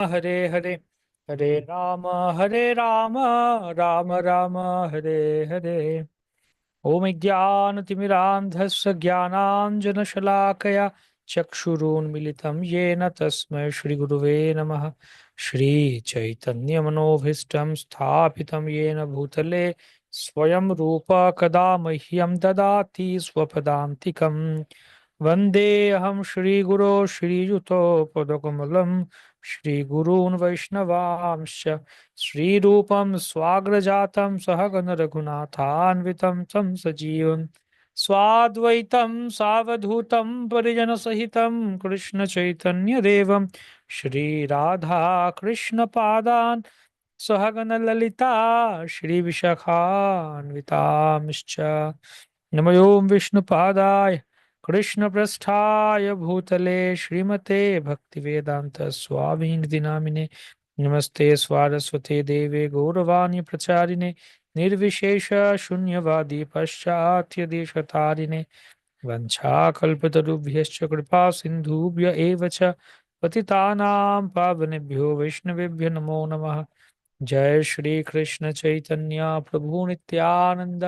हरे हरे हरे राम राम राम हरे हरे। ओम ज्ञानतिमिरान्धस्य ज्ञानाञ्जनशलाकया चक्षुरुन्मिलितं येन तस्मै श्रीगुरुवे नमः। श्रीचैतन्यमनोभीष्टं स्थापितं येन भूतले स्वयं रूप कदा मह्यं ददाति स्वपदान्तिकम्। वन्देऽहं श्रीगुरो श्रीयुतो पदकमलं श्रीगुरून् वैष्णवांश्च श्रीरूपं स्वाग्रजातं सहगण रघुनाथान्वितं तं सजीवं स्वाद्वैतं सावधूतं परिजनसहितं कृष्णचैतन्यदेवं श्रीराधा कृष्णपादान् सहगण ललिता श्रीविशाखान्वितांश्च। नमो ओं विष्णुपादाय कृष्णप्रेष्ठाय भूतले श्रीमते भक्तिवेदांत स्वामिनिधि नामिने। नमस्ते सारस्वते देवे गौरवाणी प्रचारिणे निर्विशेष शून्यवादी पाश्चात्य देशतारिणे वंशाकल्पतरुभ्यश्च कृपा सिन्धुभ्य एव च पतितानां पावनेभ्यो वैष्णवेभ्यो नमो नमः। जय श्री कृष्ण चैतन्य प्रभु नित्यानंद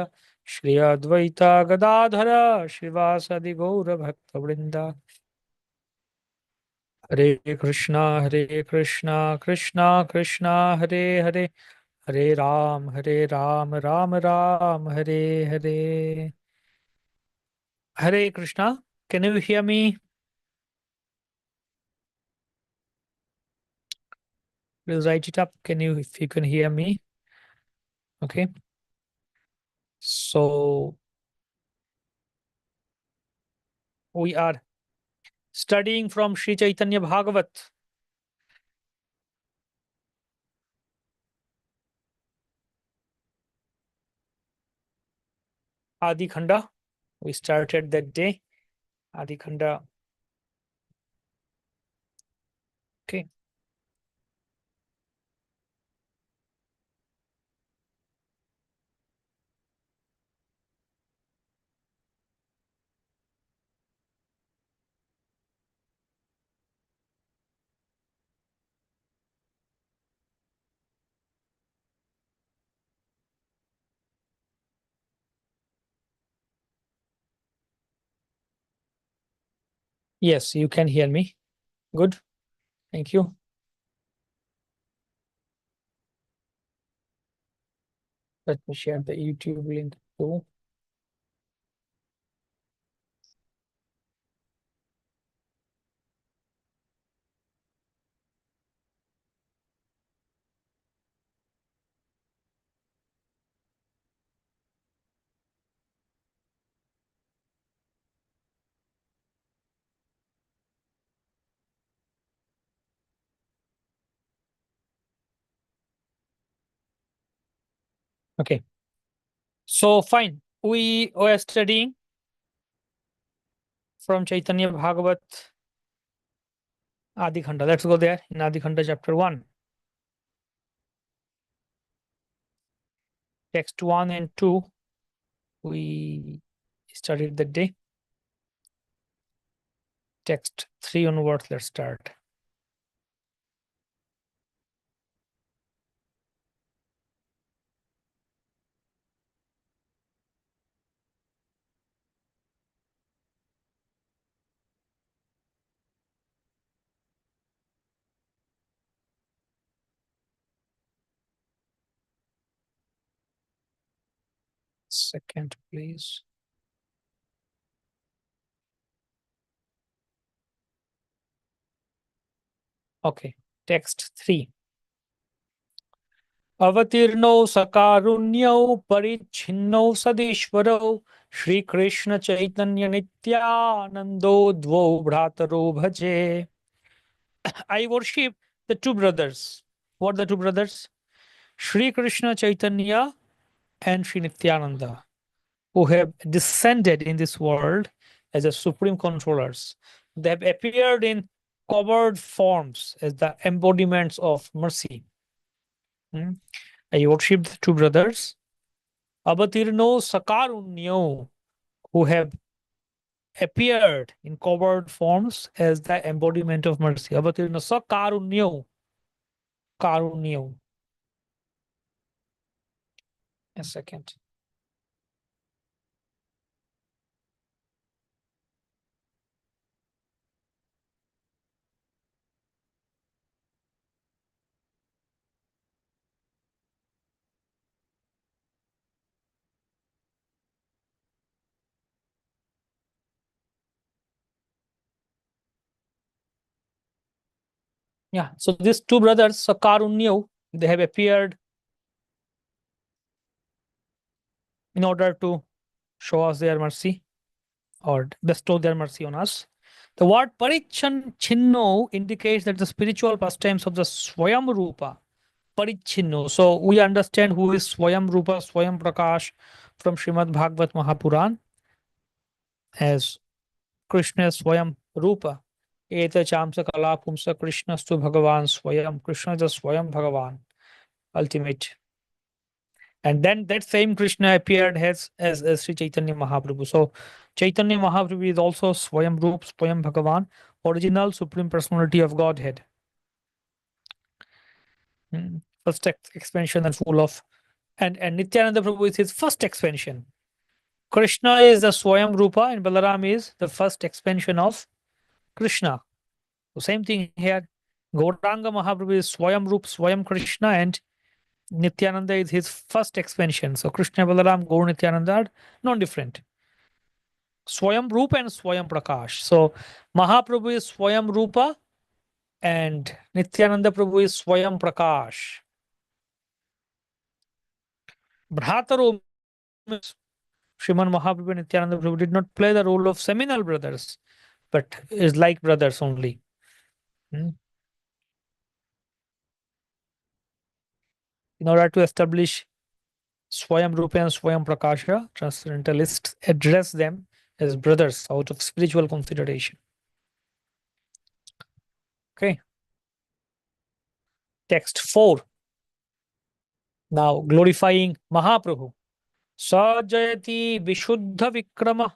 श्री अद्वैता गदाधर श्रीवासदि गौर भक्त वृंदा। हरे कृष्णा कृष्णा कृष्णा हरे हरे हरे राम राम राम हरे हरे। हरे Krishna, can you hear me? Please write it up. Can you, if you can hear me? Okay. So we are studying from Sri Chaitanya Bhagavat, Adi Khanda. We started that day, Adi Khanda. Okay. Yes, you can hear me. Good. Thank you. Let me share the YouTube link too. Okay. So fine. We were studying from Chaitanya Bhagavat Adi Khanda. Let's go there in Adi Khanda chapter 1. Text 1 and 2. We studied that day. Text 3 onwards. Let's start. Second, please. Okay. Text 3. अवतीर्णौ सकारुण्यौ परिच्छिन्नौ सदीश्वरौ Shrikrishna चैतन्य नित्यानंदो द्वौ भ्रातरो भजे। I worship the two brothers. What are the two brothers? Sri Krishna Chaitanya and Sri Nityananda, who have descended in this world as the supreme controllers. They have appeared in covered forms as the embodiments of mercy. I worship the two brothers. Avatirno Sakarunyo, who have appeared in covered forms as the embodiment of mercy. Avatirno Sakarunyo. Karunyam. A second. Yeah. So these two brothers, Karunyam, they have appeared in order to show us their mercy or bestow their mercy on us. The word parichan chinno indicates that the spiritual pastimes of the Swayam Rupa, parichinno. So we understand who is Swayam Rupa, Swayam Prakash from Srimad Bhagavat Mahapuran as Krishna Swayam Rupa. Eta chamsa kala pumsa Krishna stu Bhagavan Swayam. Krishna is the Swayam Bhagavan, ultimate. And then that same Krishna appeared as Sri Chaitanya Mahaprabhu. So Chaitanya Mahaprabhu is also Swayam Roop, Swayam Bhagavan, original Supreme Personality of Godhead. First expansion and full of, and Nityananda Prabhu is his first expansion. Krishna is the Swayam Rupa and Balaram is the first expansion of Krishna. So same thing here. Gauranga Mahaprabhu is Swayam Rup, Swayam Krishna, and Nityananda is his first expansion. So Krishna, Balaram, Gaur, Nityananda are non-different. Swayam Rupa and Swayam Prakash. So Mahaprabhu is Swayam Rupa and Nityananda Prabhu is Swayam Prakash. Bhrataro means Sriman Mahaprabhu and Nityananda Prabhu did not play the role of seminal brothers, but is like brothers only. In order to establish Swayam Rupa and Swayam Prakasha, transcendentalists address them as brothers out of spiritual consideration. Okay. Text 4. Now glorifying Mahaprabhu. Sajayati Vishuddha Vikrama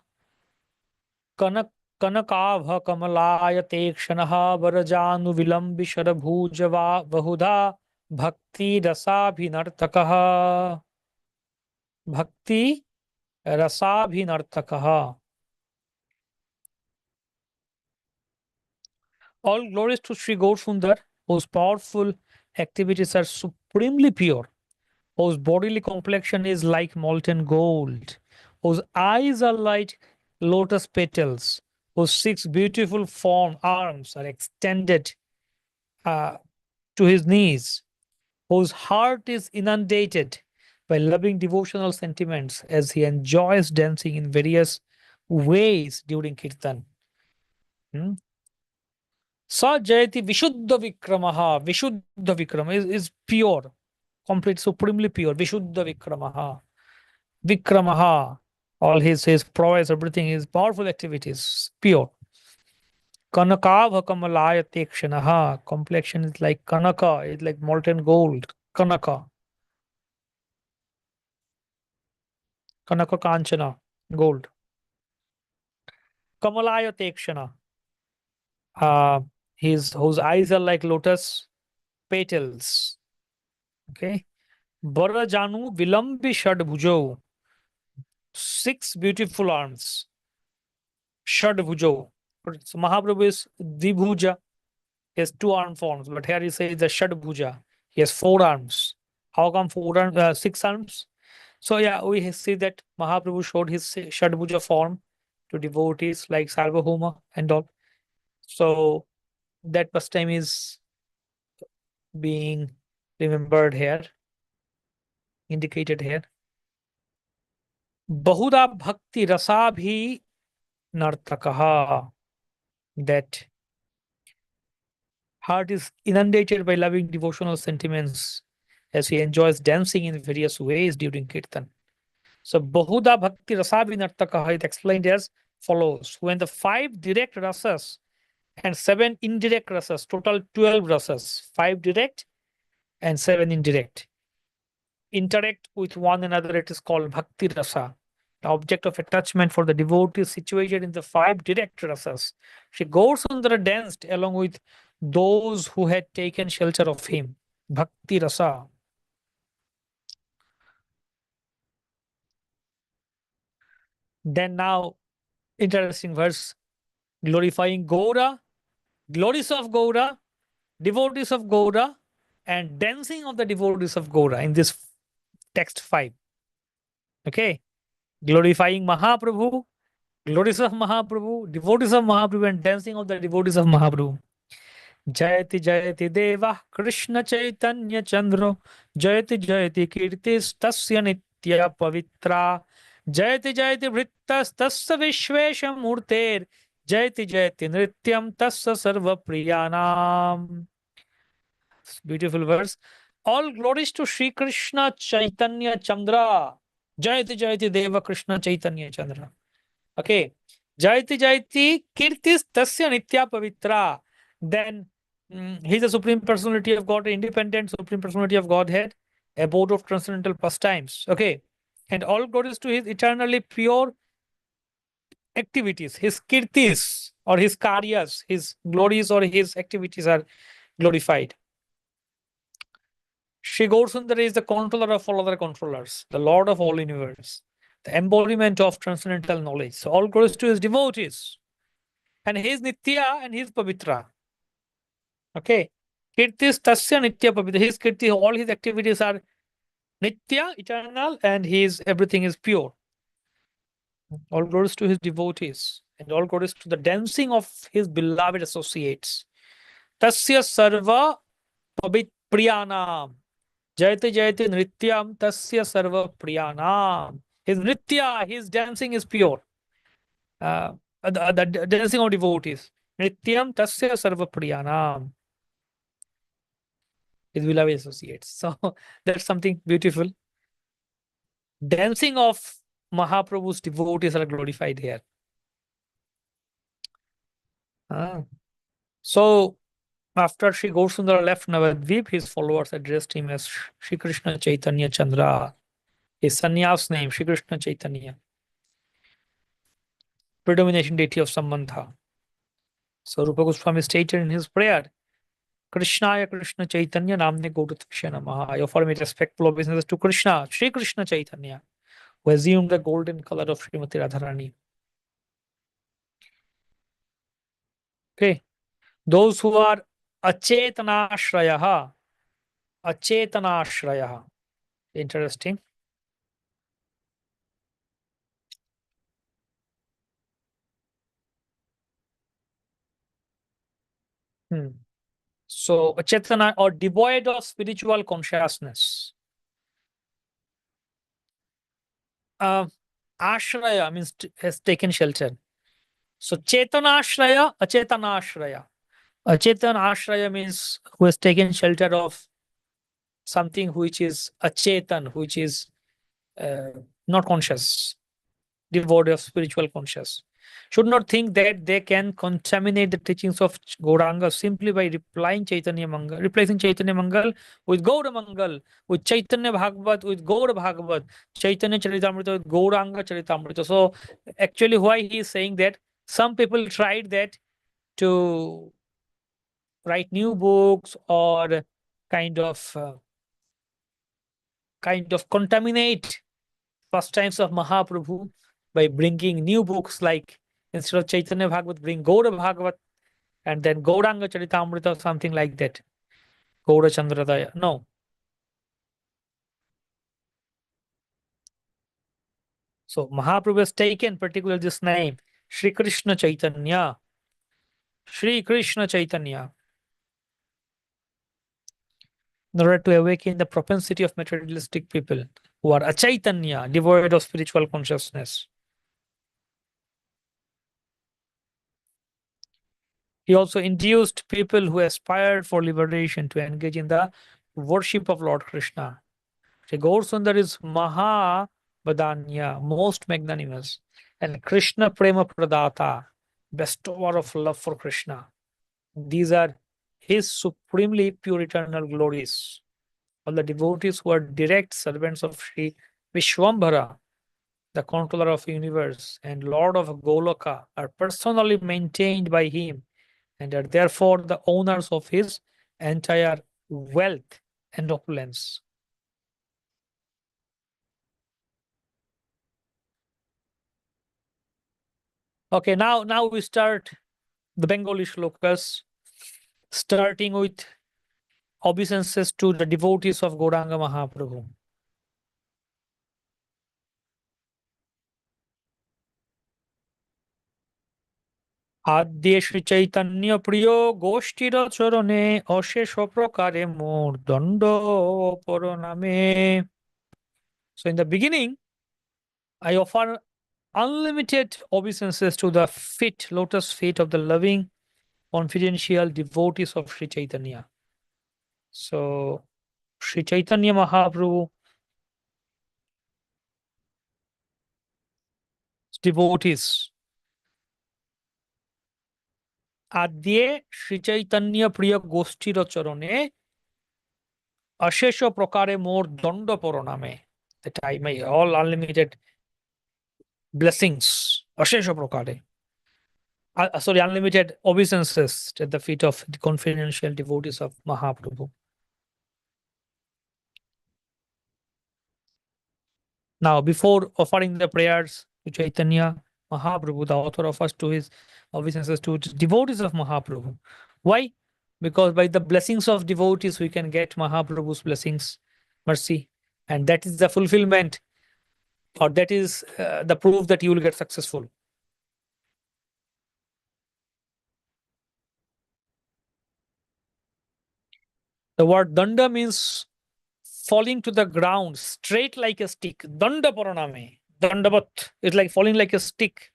Kanak Kanakavha Kamalayate Kshanah Varajanu Vilambi Shadabhujava Vahuda Bhakti Rasabhinartakaha. Bhakti Rasabhinartakaha. All glories to Sri Gaurasundar, whose powerful activities are supremely pure, whose bodily complexion is like molten gold, whose eyes are like lotus petals, whose 6 beautiful arms are extended uh, to his knees, whose heart is inundated by loving devotional sentiments as he enjoys dancing in various ways during Kirtan. Sa Jayati Vishuddha Vikramaha. Vishuddha Vikrama is pure, complete, supremely pure. Vishuddha Vikramaha. Vikramaha. All his prowess, everything, his powerful activities, pure. Kanakava Kamalaya Tekshanaha. Complexion is like Kanaka, it's like molten gold. Kanaka. Kanaka Kanchana. Gold. Kamalaya Tekshana. Whose eyes are like lotus petals. Okay. Barajanu Vilambi Shadbhujo. 6 beautiful arms. Shadbhujo. So Mahaprabhu is Dvibhuja. He has 2 arm forms, but here he says the Shadbhuja. He has 4 arms. How come 4 arms, 6 arms? So yeah, we see that Mahaprabhu showed his Shadbhuja form to devotees like Sarvabhauma and all. So that pastime is being remembered here, indicated here. Bahuda Bhakti Rasabhi Nartakaha. That heart is inundated by loving devotional sentiments as he enjoys dancing in various ways during Kirtan. So, Bahuda Bhakti Rasavinartakaha is explained as follows. When the 5 direct rasas and 7 indirect rasas, total 12 rasas, 5 direct and 7 indirect, interact with one another, it is called Bhakti Rasa. The object of attachment for the devotee is situated in the 5 direct rasas. Shri Gaurasundara danced along with those who had taken shelter of him. Bhakti Rasa. Then now, interesting verse, glorifying Gaura, glories of Gaura, devotees of Gaura, and dancing of the devotees of Gaura in this text 5. Okay. Glorifying Mahaprabhu, glories of Mahaprabhu, devotees of Mahaprabhu, and dancing of the devotees of Mahaprabhu. जयति जयति देवा कृष्ण चैतन्य चंद्रो जयति जयति कीर्तिस्तस्य नित्य पवित्रा जयति जयति वृत्तस्तस्य विश्वेश मूर्तेर जयति जयति नृत्यम तस्य सर्वप्रियानाम. Beautiful verse. All glories to Sri Krishna Chaitanya Chandra. Jayati Jayati Deva Krishna Chaitanya Chandra. Okay. Jayati Jayati Kirtis Tasya Nitya Pavitra. Then he's a supreme personality of God, independent supreme personality of Godhead, abode of transcendental pastimes. Okay. And all glories to his eternally pure activities. His kirtis or his karyas, his glories or his activities are glorified. Sri Gaurasundara is the controller of all other controllers, the Lord of all universe, the embodiment of transcendental knowledge. So all glories to his devotees. And he is Nitya and he is Pavitra. Okay. Kirtis Tasya Nitya Pavitra. His Kirti, all his activities are Nitya, eternal, and his everything is pure. All glories to his devotees. And all glories to the dancing of his beloved associates. Tasya Sarva Pavitpriyanam. Jayati Jayati Nrityam Tasya Sarva Priyanam. His Nritya, his dancing is pure. The dancing of devotees. Nrityam Tasya Sarva Priyanam. His beloved associates. So that's something beautiful. Dancing of Mahaprabhu's devotees are glorified here. So after Sri Gaurasundara left Navadvip, his followers addressed him as Sri Krishna Chaitanya Chandra. His sannyas name, Sri Krishna Chaitanya. Predomination deity of Sambandha. So Rupa Goswami stated in his prayer, Krishnaya Krishna Chaitanya Namne Gaurataksha Namaha. I offer my respectful obeisances to Krishna, Sri Krishna Chaitanya, who assumed the golden color of Srimati Radharani. Okay. Those who are Achetanashrayaha. Achetanashrayaha. Interesting. So Achetana or devoid of spiritual consciousness. Ashraya means has taken shelter. So Chetanashraya, Achetanashraya. Achetanashraya means who has taken shelter of something which is achetan, which is not conscious, devoid of spiritual conscious. Should not think that they can contaminate the teachings of Gauranga simply by replacing Chaitanya Mangal with Gaura Mangal, with Chaitanya Bhagavat, with Gaura Bhagavat, Chaitanya Charitamrita with Gauranga Charitamrita. So actually why he is saying that some people tried that to write new books or kind of contaminate pastimes of Mahaprabhu by bringing new books like instead of Chaitanya Bhagavat, bring Gaura Bhagavat and then Gauranga Charitamrita or something like that. Gaura Chandradaya. No. So Mahaprabhu has taken particularly this name, Sri Krishna Chaitanya. Sri Krishna Chaitanya. In order to awaken the propensity of materialistic people who are achaitanya, devoid of spiritual consciousness. He also induced people who aspired for liberation to engage in the worship of Lord Krishna. Sri Gaurasundar is Maha Badanya, most magnanimous, and Krishna Prema Pradata, bestower of love for Krishna. These are his supremely pure eternal glories. All the devotees who are direct servants of Sri Vishwambhara, the controller of the universe and Lord of Goloka, are personally maintained by him and are therefore the owners of his entire wealth. and opulence. Okay, now we start the Bengali shlokas, starting with obeisances to the devotees of Gauranga Mahaprabhu. आद्ये Shri Chaitanya प्रिय गोष्ठीर चरणे अशेष प्रकारे मोर दंड प्रणामे. So in the beginning, I offer unlimited obeisances to the feet, lotus feet of the loving, confidential devotees of Sri Chaitanya. So Sri Chaitanya Mahaprabhu devotees. Adye Sri Chaitanya Priya Goshtir Charane Ashesha Prakare More Danda Paraname. That I may all unlimited blessings. Ashesha Prakare. Sorry, unlimited obeisances at the feet of the confidential devotees of Mahaprabhu. Now, before offering the prayers to Chaitanya Mahaprabhu, the author offers to his obeisances to devotees of Mahaprabhu. Why? Because by the blessings of devotees, we can get Mahaprabhu's blessings, mercy, and that is the fulfillment, or that is the proof that you will get successful. The word danda means falling to the ground, straight like a stick. Danda paraname. Dandavat is like falling like a stick.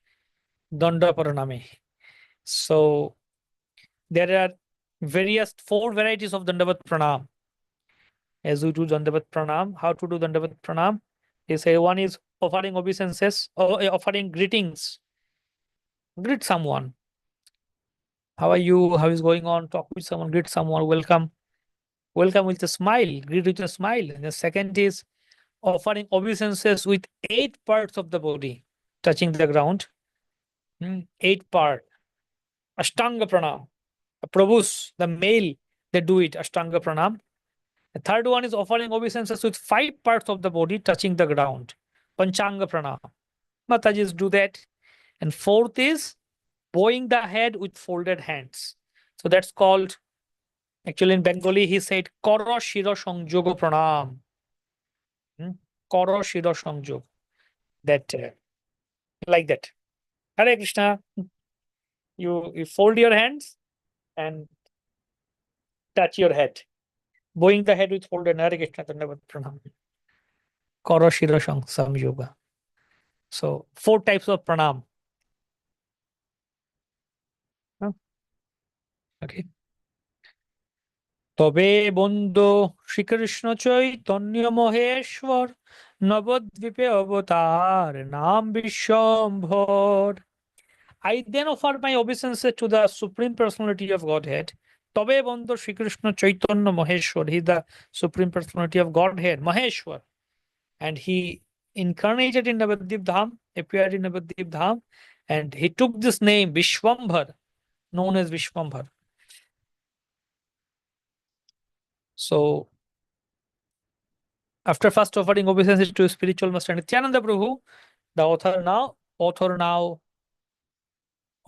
Danda paraname. So there are four varieties of Dandavat Pranam. As we do Dandavat Pranam, how to do Dandavat Pranam? They say one is offering obeisances or offering greetings. Greet someone. How are you? How is going on? Talk with someone, greet someone, welcome. Welcome with a smile, greet with a smile. And the second is offering obeisances with 8 parts of the body touching the ground. 8 part. Ashtanga Pranam. Prabhus, the male, they do it, Ashtanga Pranam. The third one is offering obeisances with 5 parts of the body touching the ground. Panchanga Pranam. Matajis do that. And fourth is bowing the head with folded hands. So that's called, actually in Bengali, he said, Kara Shira Sangyoga Pranam. Kara Shira Sangjog. That, like that. Hare Krishna. You fold your hands and touch your head. Bowing the head with folded Hare Krishna Dandavat Pranam. Kara Shira Sangyoga. So 4 types of pranam. Okay. তবে বন্ধু শ্রীকৃষ্ণ চৈতন্য মহেশ্বর নবদ্বীপে অবতার নাম Bishwambhar. I then offer my obeisances to the Supreme Personality of Godhead. তবে বন্ধু Shrikrishna Chaitanya Maheshwar. He is the Supreme Personality of Godhead, Maheshwar. And he incarnated in Navadvip Dham, appeared in Navadvip Dham, and he took this name, Vishwambhar, known as Vishwambhar. So, after first offering obeisances to spiritual master Nityananda Prabhu, the author now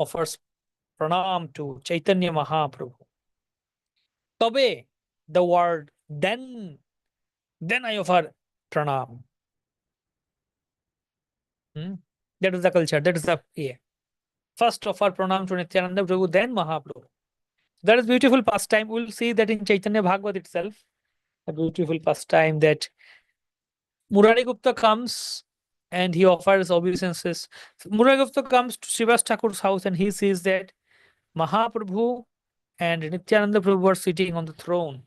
offers pranam to Chaitanya Mahaprabhu. Tobe, the word then I offer pranam. That is the culture. That is the first offer pranam to Nityananda Prabhu, then Mahaprabhu. That is beautiful pastime. We'll see that in Chaitanya Bhagavata itself. A beautiful pastime that Murari Gupta comes and he offers obeisances. Murari Gupta comes to Srivas Thakur's house and he sees that Mahaprabhu and Nityananda Prabhu are sitting on the throne.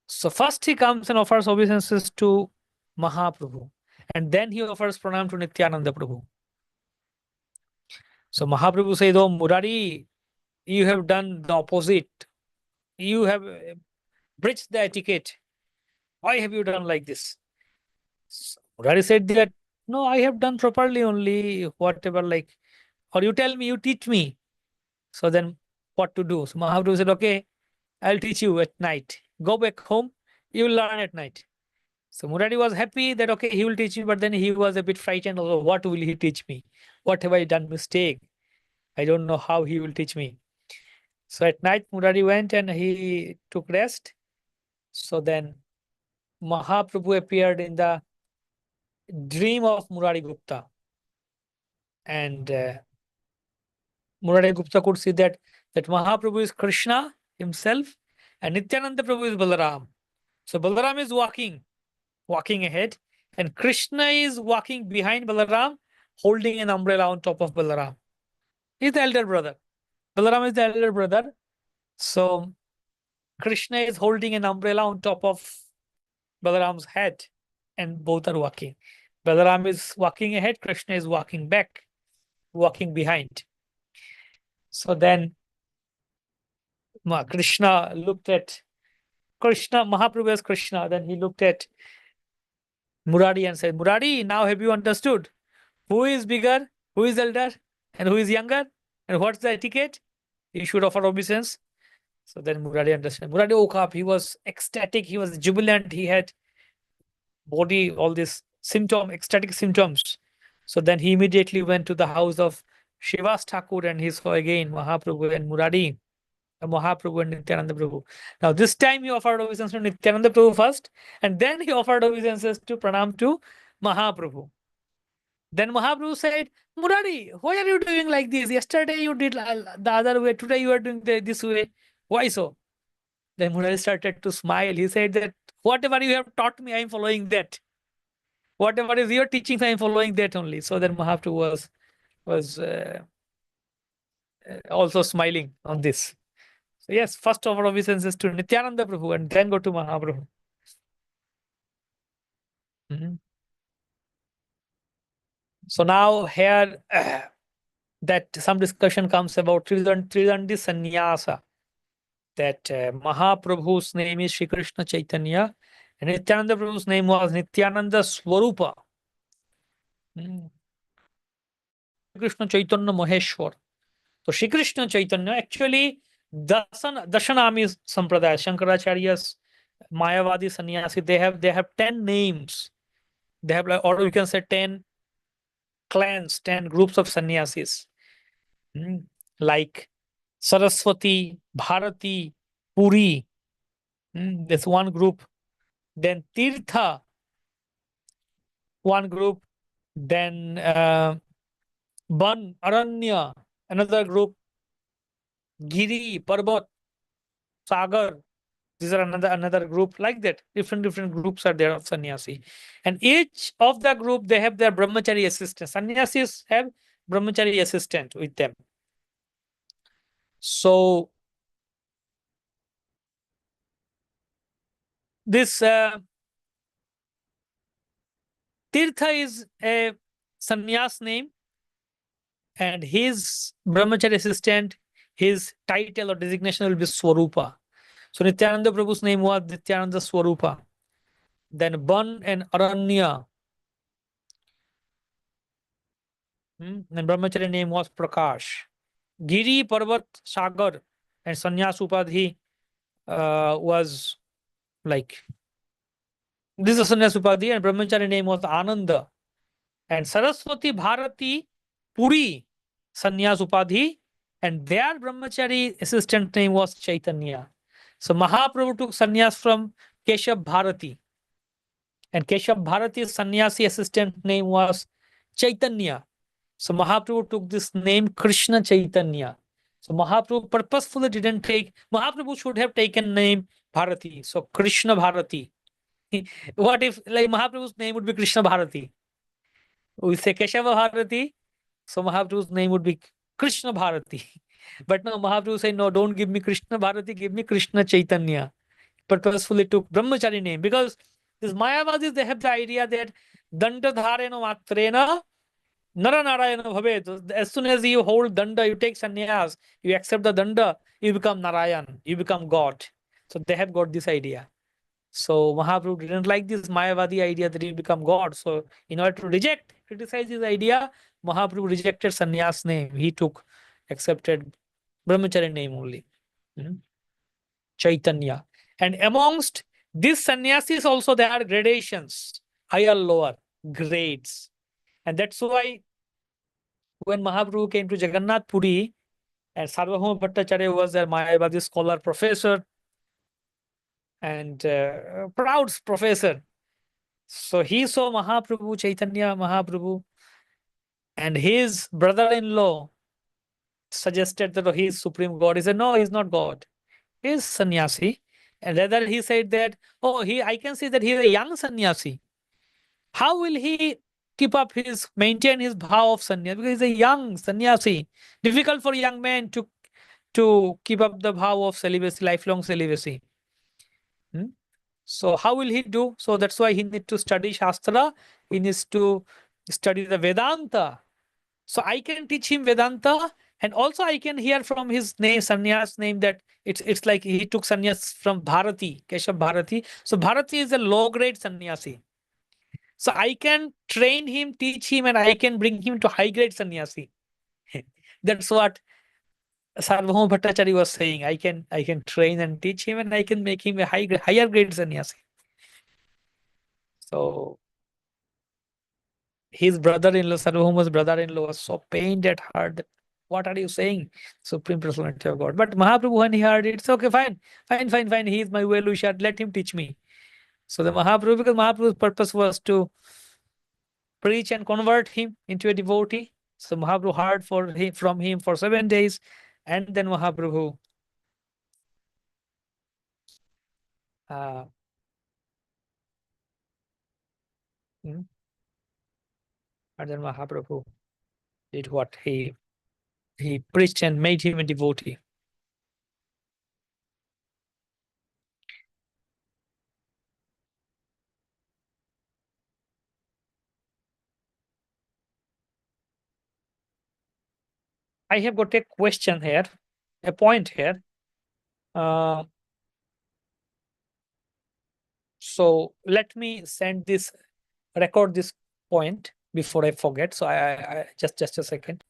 So first he comes and offers obeisances to Mahaprabhu, and then he offers pranam to Nityananda Prabhu. So Mahaprabhu says, "Oh Murari, you have done the opposite. You have breached the etiquette. Why have you done like this?" So Murari said that, "No, I have done properly only, whatever, like, or you tell me, you teach me. So then what to do?" So Mahaprabhu said, "Okay, I'll teach you at night. Go back home. You will learn at night. So Murari was happy that okay, he will teach me, but then he was a bit frightened. Also, what will he teach me? What have I done mistake? I don't know how he will teach me. So at night, Murari went and he took rest. So then Mahaprabhu appeared in the dream of Murari Gupta. And Murari Gupta could see that Mahaprabhu is Krishna himself and Nityananda Prabhu is Balaram. So Balaram is walking ahead, and Krishna is walking behind Balaram, holding an umbrella on top of Balaram. He's the elder brother. Balaram is the elder brother. So Krishna is holding an umbrella on top of Balaram's head, and both are walking. Balaram is walking ahead, Krishna is walking back, walking behind. So then Krishna looked at Mahaprabhu as Krishna. Then he looked at Murari and said, Murari, now have you understood who is bigger, who is elder, and who is younger, and what's the etiquette? You should offer obeisance. So then Murari understood. Murari woke up. He was ecstatic. He was jubilant. He had body, all these ecstatic symptoms. So then he immediately went to the house of Shivas Thakur and he saw again Mahaprabhu and Murari, Mahaprabhu and Nityananda Prabhu. Now this time he offered obeisances to Nityananda Prabhu first, and then he offered obeisances to Pranam to Mahaprabhu. Then Mahaprabhu said, Murari, why are you doing like this? Yesterday you did the other way. Today you are doing this way. Why so? Then Murari started to smile. He said that whatever you have taught me, I am following that. Whatever is your teachings, I am following that only. So then Mahaprabhu was also smiling on this. So yes, first offer obeisances to Nityananda Prabhu and then go to Mahaprabhu. So now here that some discussion comes about Tridandi Sannyasa. That Mahaprabhu's name is Shri Krishna Chaitanya and Nityananda Prabhu's name was Nityananda Swarupa. Krishna Chaitanya Maheshwar. So Shri Krishna Chaitanya actually Dashanami Sampradaya, Shankaracharya's Mayavadi Sannyasi, they have 10 names. They have like, or you can say 10 clans, 10 groups of sannyasis. Like Saraswati, Bharati, Puri. That's one group. Then Tirtha, one group. Then Ban, Aranya, another group. Giri, Parbat, Sagar. These are another group like that. Different groups are there of sannyasi. And each of the group, they have their brahmachari assistant. Sannyasis have brahmachari assistant with them. So this Tirtha is a sannyas name, and his brahmachari assistant, his title or designation will be Swarupa. So Nityananda Prabhu's name was Nityananda Swarupa. Then Ban and Aranya. And brahmachari name was Prakash. Giri, Parvat, Sagar, and Sannyas Upadhi was like, this is Sannyas Upadhi, and brahmachari name was Ananda. And Saraswati, Bharati, Puri, Sannyas Upadhi, and their brahmachari assistant name was Chaitanya. So Mahaprabhu took sannyas from Keshav Bharati. And Keshav Bharati's sannyasi assistant name was Chaitanya. So Mahaprabhu took this name Krishna Chaitanya. So Mahaprabhu purposefully didn't take, Mahaprabhu should have taken name Bharati. So Krishna Bharati. What if like Mahaprabhu's name would be Krishna Bharati? We say Keshava Bharati. So Mahaprabhu's name would be Krishna Bharati. But now Mahaprabhu said, no, don't give me Krishna Bharati, give me Krishna Chaitanya. Purposefully took Brahmachari name because these Mayavadis, they have the idea that Danda Dharena Matrena Nara Narayana Bhavet. As soon as you hold Danda, you take sannyas, you accept the Danda, you become Narayan, you become God. So they have got this idea. So Mahaprabhu didn't like this Mayavadi idea that you become God. So in order to criticize his idea, Mahaprabhu rejected sannyas name. He accepted Brahmachari name only. Chaitanya. And amongst these sannyasis also there are gradations, higher, lower grades. And that's why when Mahaprabhu came to Jagannath Puri, and Sarvabhauma Bhattacharya was a Mayavadi scholar, professor, and proud professor. So he saw Mahaprabhu, Chaitanya Mahaprabhu, and his brother-in-law suggested that he is supreme God. He said, no, he's not God. He's sannyasi. And rather he said that, oh, I can see that he's a young sannyasi. How will he maintain his vow of sannyas? Because he's a young sannyasi. Difficult for young men to keep up the vow of celibacy, lifelong celibacy. Hmm? So how will he do? So that's why he needs to study Shastra. He needs to study the Vedanta. So I can teach him Vedanta, and also I can hear from his name, sannyas name, that it's like he took sannyas from Bharati, Keshav Bharati. So Bharati is a low grade sannyasi. So I can train him, teach him, and I can bring him to high grade sannyasi. That's what Sarvabhauma Bhattacharya was saying. I can train and teach him, and I can make him a higher grade sannyasi. So his brother-in-law, Sarvabhauma's brother-in-law, was so pained at heart. That, what are you saying, Supreme Personality of God? But Mahaprabhu, when he heard it, it's okay, fine, fine, fine, fine. He is my well-wisher. Let him teach me. So the Mahaprabhu, because Mahaprabhu's purpose was to preach and convert him into a devotee. So Mahaprabhu heard from him for 7 days, and then Mahaprabhu, uh, hmm, and then Mahaprabhu did what he preached and made him a devotee. I have got a question here, a point here. Uh, so let me record this point before I forget. So I just a second.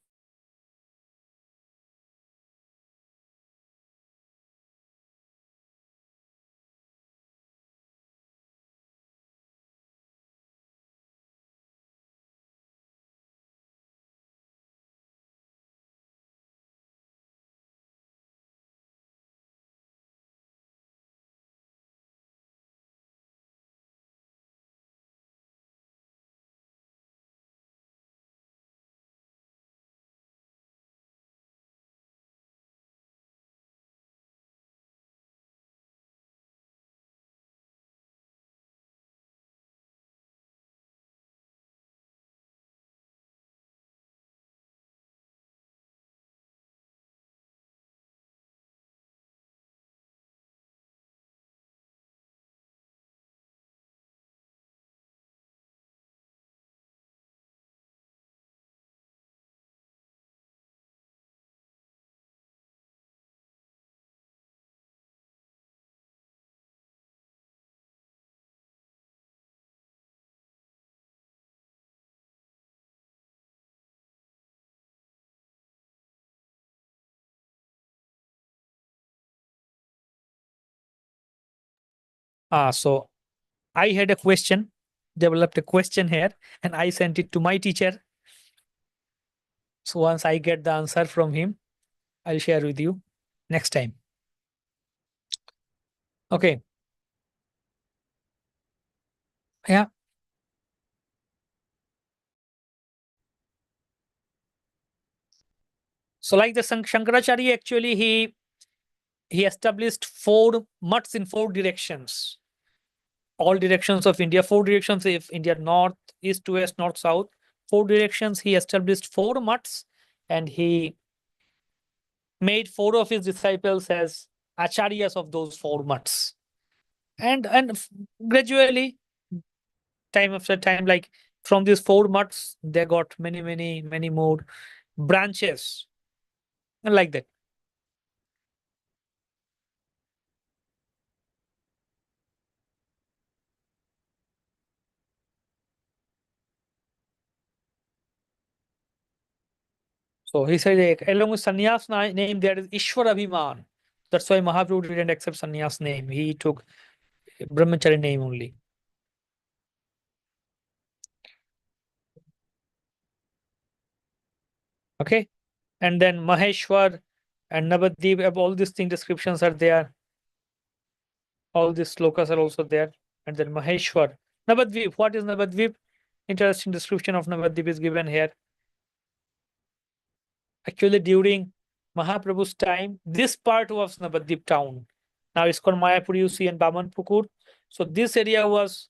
So I had a question, developed a question here, and I sent it to my teacher. So once I get the answer from him, I'll share with you next time. Okay. Yeah. So like the Shankaracharya, actually he established 4 mutts in 4 directions. All directions of India, 4 directions if India, north, east, west, north, south, 4 directions. He established 4 mutts, and he made 4 of his disciples as acharyas of those 4 mutts. And gradually, time after time, like from these 4 mutts, they got many, many, many more branches, and like that. So he said, along with sannyas name, there is Ishwar Abhiman. That's why Mahaprabhu didn't accept sannyas name. He took brahmachari name only. Okay. And then Maheshwar and Navadvip, all these thing descriptions are there. All these slokas are also there. And then Maheshwar. Navadvip. What is Navadvip? Interesting description of Navadvip is given here. Actually, during Mahaprabhu's time, this part was Navadvip town. Now it's called Mayapur, you see, and Bamanpukur. So this area was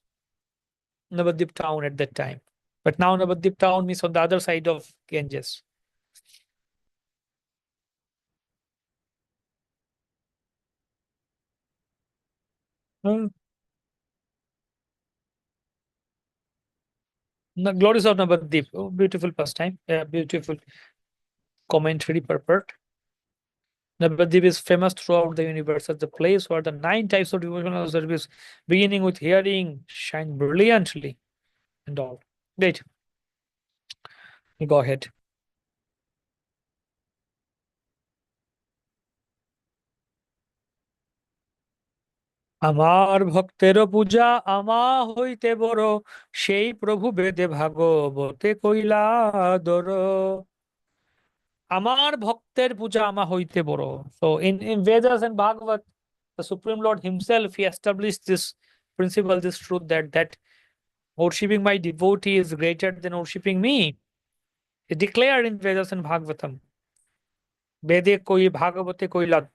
Navadvip town at that time. But now Navadvip town is on the other side of Ganges. Hmm. The glories of Navadvip. Oh, beautiful pastime. Yeah, beautiful commentary purport. Navadvip is famous throughout the universe as the place where the nine types of devotional service, beginning with hearing, shine brilliantly and all. Great. Go ahead. আমার ভক্তের পূজা আমা হইতে বড় সেই প্রভু বেদে ভাগবতে কইলা দর আমার ভক্তের পূজা আমা হইতে বড়. So in Vedas and Bhagavat, the Supreme Lord Himself, He established this principle, this truth that worshipping my devotee is greater than worshipping me. He declared in Vedas and Bhagavatam. Vede koi Bhagavate koila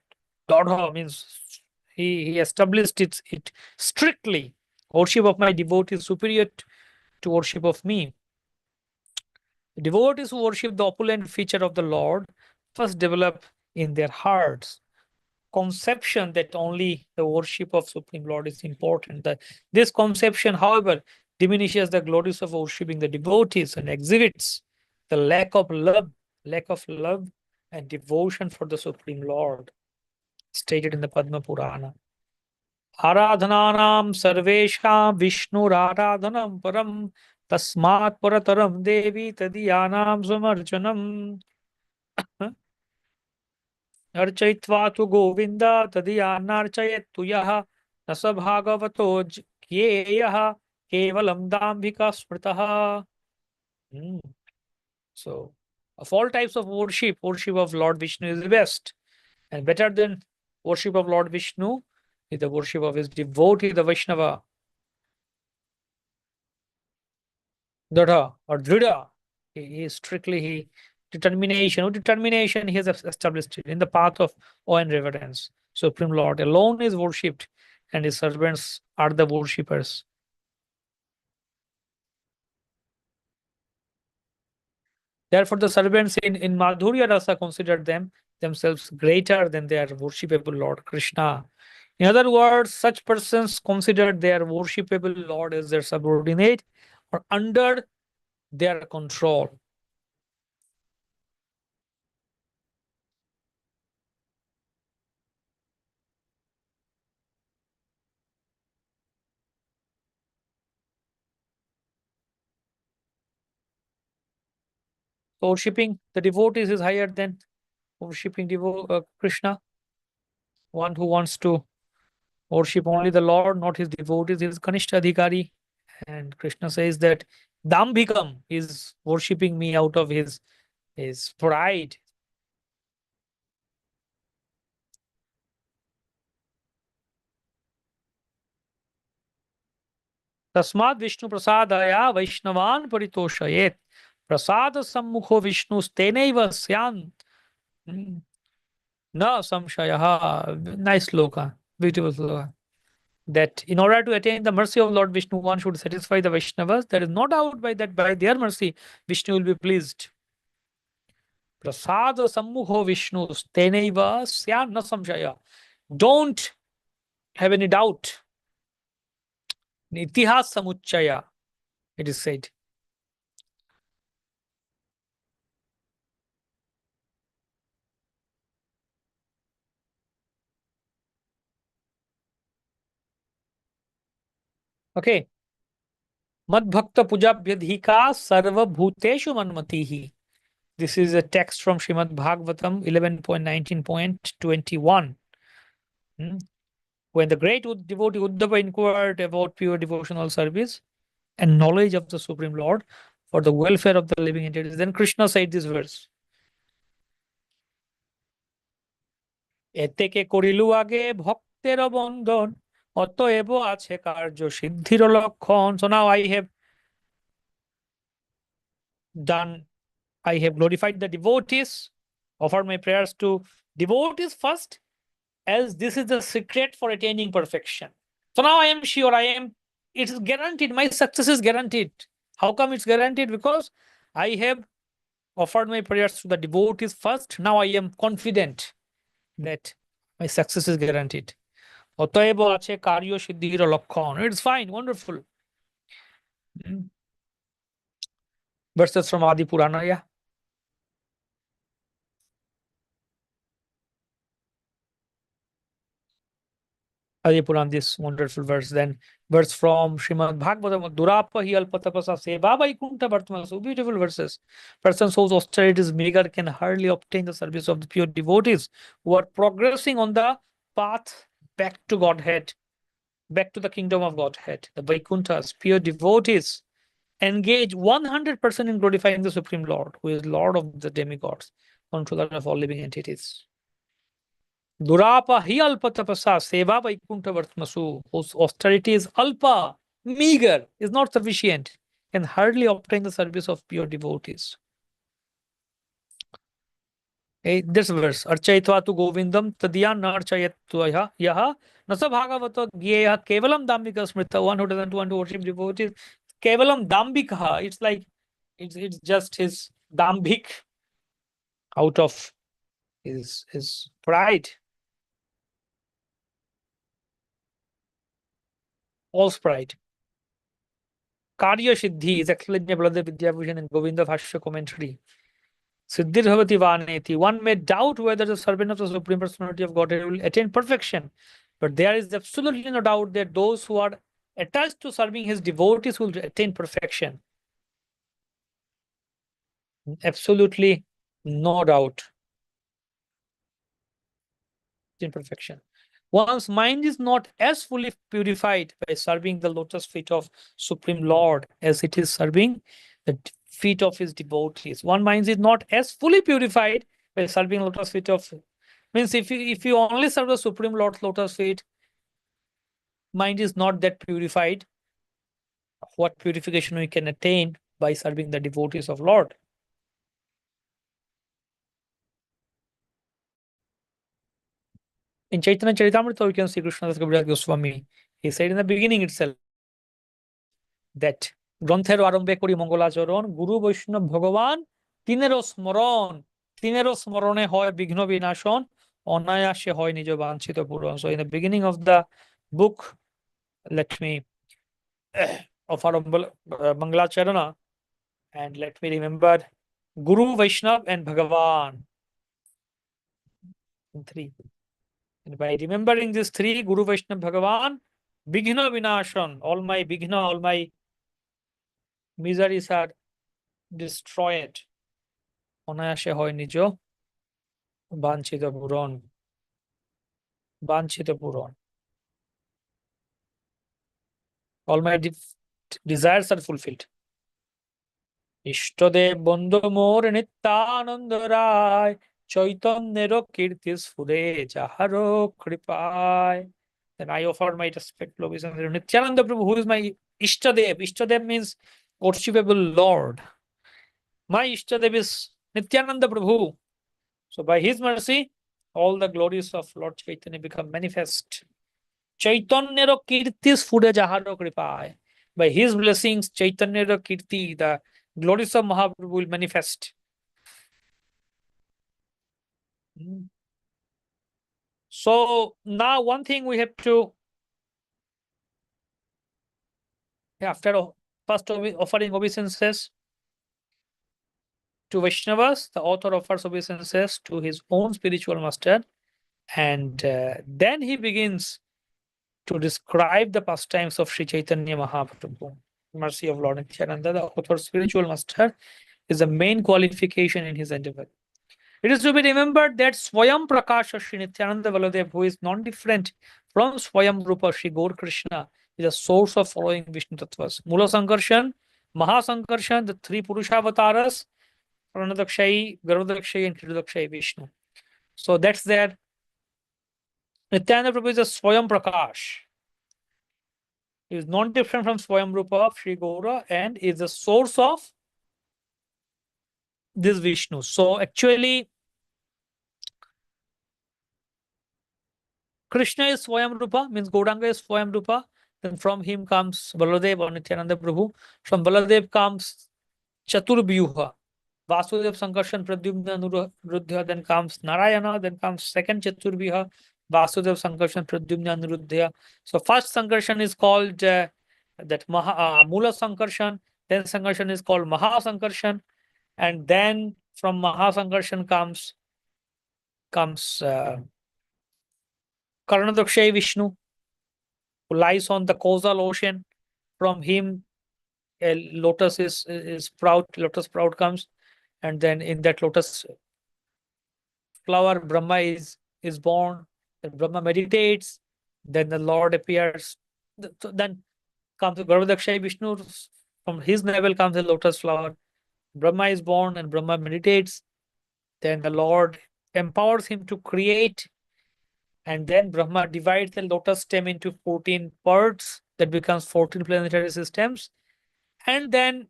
Dodha means he established it strictly. Worship of my devotee is superior to worship of me. Devotees who worship the opulent feature of the Lord first develop in their hearts conception that only the worship of Supreme Lord is important. This conception, however, diminishes the glories of worshiping the devotees and exhibits the lack of love and devotion for the Supreme Lord, stated in the Padma Purana. Aradhananam sarvesham Vishnuradhanam param tasmat parataram devi tadiyanam samarjanam अर्चयित्वा तु गोविन्द तदीयान्नार्चयेत्तु यः न स भागवतो ज्ञेयः केवलं दाम्भिका स्मृतः. Hmm. So, of all types of worship, worship of Lord Vishnu is the best. And better than worship of Lord Vishnu is the worship of his devotee, the Vaishnava. Dada or Drida. He is strictly determination. With determination, he has established it in the path of awe and reverence. Supreme Lord alone is worshipped, and his servants are the worshippers. Therefore, the servants in Madhurya Rasa consider themselves greater than their worshipable Lord Krishna. In other words, such persons consider their worshipable Lord as their subordinate or under their control. So worshipping the devotees is higher than worshipping Krishna. One who wants to worship only the Lord, not his devotees, is Kanishta Adhikari. And Krishna says that Dambhikam is worshipping me out of his pride. Tasmad Vishnu Prasadaya Vaishnavan Paritoshayet. Prasada Sammukho Vishnu Stenaiva Syan. Na Samshayaha. Nice sloka. Beautiful sloka. That in order to attain the mercy of Lord Vishnu, one should satisfy the Vaishnavas. There is no doubt by their mercy, Vishnu will be pleased. Prasada Sammukho Vishnu Stenaiva Syan na Samshaya. Don't have any doubt. Itihas Samuchaya, it is said. Okay. Madbhakta Pujabhyadhika Sarva Bhuteshu Manmatihi. This is a text from Srimad Bhagavatam 11.19.21. Hmm. When the great devotee Uddhava inquired about pure devotional service and knowledge of the Supreme Lord for the welfare of the living entities, then Krishna said this verse. এতেকে করিলু আগে ভক্তের বন্ধন অতএব আছে কার্য সিদ্ধির লক্ষণ. So now I have glorified the devotees, offered my prayers to devotees first, as this is the secret for attaining perfection. So now I am sure it is guaranteed, my success is guaranteed. How come it's guaranteed? Because I have offered my prayers to the devotees first. Now I am confident that my success is guaranteed. অতএব আছে কার্য সিদ্ধির লক্ষণ. It's fine, wonderful. Verses from Adi Purana, yeah. Adi Puran, this wonderful verse. Then verse from Srimad Bhagavatam, Durapa hi alpatapasa seva vaikunta vartma. So beautiful verses. Person whose austerity is meager can hardly obtain the service of the pure devotees who are progressing on the path back to Godhead, back to the kingdom of Godhead. The Vaikunthas, pure devotees, engage 100% in glorifying the Supreme Lord, who is Lord of the demigods, controller of all living entities. Durapa hi alpa tapasa seva vaikuntha vartmasu, whose austerity is alpa, meager, is not sufficient, can hardly obtain the service of pure devotees. This verse, Archayitva tu Govindam tadya na archayatva yaha nasa bhagavato gyeya kevalam dambika smrita. One who doesn't want to worship devotees, kevalam dambika, it's like it's just his dambik, out of his pride, false pride. Karya Siddhi is explained by Baladev Vidyabhushan in Govinda Bhashya commentary. Siddhir bhavati vaneti. One may doubt whether the servant of the Supreme Personality of Godhead will attain perfection, but there is absolutely no doubt that those who are attached to serving his devotees will attain perfection. Absolutely no doubt. In perfection. One's mind is not as fully purified by serving the lotus feet of Supreme Lord as it is serving the feet of his devotees. One mind is not as fully purified by serving lotus feet of, means if you only serve the Supreme Lord's lotus feet, mind is not that purified. What purification we can attain by serving the devotees of Lord? In Chaitanya Charitamrita, we can see Krishnadas Kaviraj Goswami. He said in the beginning itself that গ্রন্থের আরম্ভে করি মঙ্গলাচরণ, গুরু বৈষ্ণব ভগবান তিনেরও স্মরণে হয় বিঘ্ন বিনাশন, অনায়াসে হয় নিজ বাঞ্ছিত পূরণ. So in the beginning of the book, let me offer Mangalacharana and let me remember Guru, Vaishnav and Bhagavan. Three. And by remembering these three, Guru, Vaishnav, Bhagavan, Bighna Vinashan, all my Bighna, all my miseries are destroyed. অনায়াসে হয় নিজ বাঞ্ছিত পূরণ. All my desires are fulfilled. ইষ্টদেব বন্ধু মোর নিত্যানন্দ রায়, চৈতন্যের কীর্তি স্ফুরে যাহার কৃপায়. Then I offer my respectful obeisance to Nityananda Prabhu, who is my Ishtadev. Ishtadev means worshipable Lord. My Ishtadev is Nityananda Prabhu. So by his mercy, all the glories of Lord Chaitanya become manifest. Chaitanyero kirti sphure jaharo kripay. By his blessings, Chaitanyero kirti, the glories of Mahaprabhu will manifest. So now one thing we have to, after first offering obeisances to Vaishnavas, the author offers obeisances to his own spiritual master, and then he begins to describe the pastimes of Sri Chaitanya Mahaprabhu. Mercy of Lord Nityananda, the author's spiritual master, is the main qualification in his endeavor. It is to be remembered that Swayam Prakasha Sri Nityananda Baladev, who is non-different from Swayam Rupa Sri Gaur Krishna, is a source of following Vishnu Tattvas. Mula Sankarshan, Mahasankarshan, the three Purushavatas, Pranadakshayi, Garvadakshayi, and Kridakshayi Vishnu. So that's there. Nityananda Prabhu is a Swayam Prakash. He is non-different from Swayam Rupa of Sri Gaura and is the source of this Vishnu. So actually, Krishna is Swayam Rupa, means Gauranga is Swayam Rupa. Then from him comes Baladev or Nityananda Prabhu. From Baladev comes Chaturvyuha. Vasudev Sankarshan Pradyumna Anuruddha. Then comes Narayana. Then comes second Chaturvyuha. Vasudev Sankarshan Pradyumna Anuruddha. So first Sankarshan is called Mula Sankarshan. Then Sankarshan is called Maha Sankarshan. And then from Maha Sankarshan comes Karnadakshay Vishnu, who lies on the causal ocean. From him, a lotus sprout comes, and then in that lotus flower, Brahma is born. Then Brahma meditates. Then the Lord appears. Then comes Garvadakshay Vishnu. From his navel comes a lotus flower. Brahma is born, and Brahma meditates. Then the Lord empowers him to create. And then Brahma divides the lotus stem into 14 parts. That becomes 14 planetary systems. And then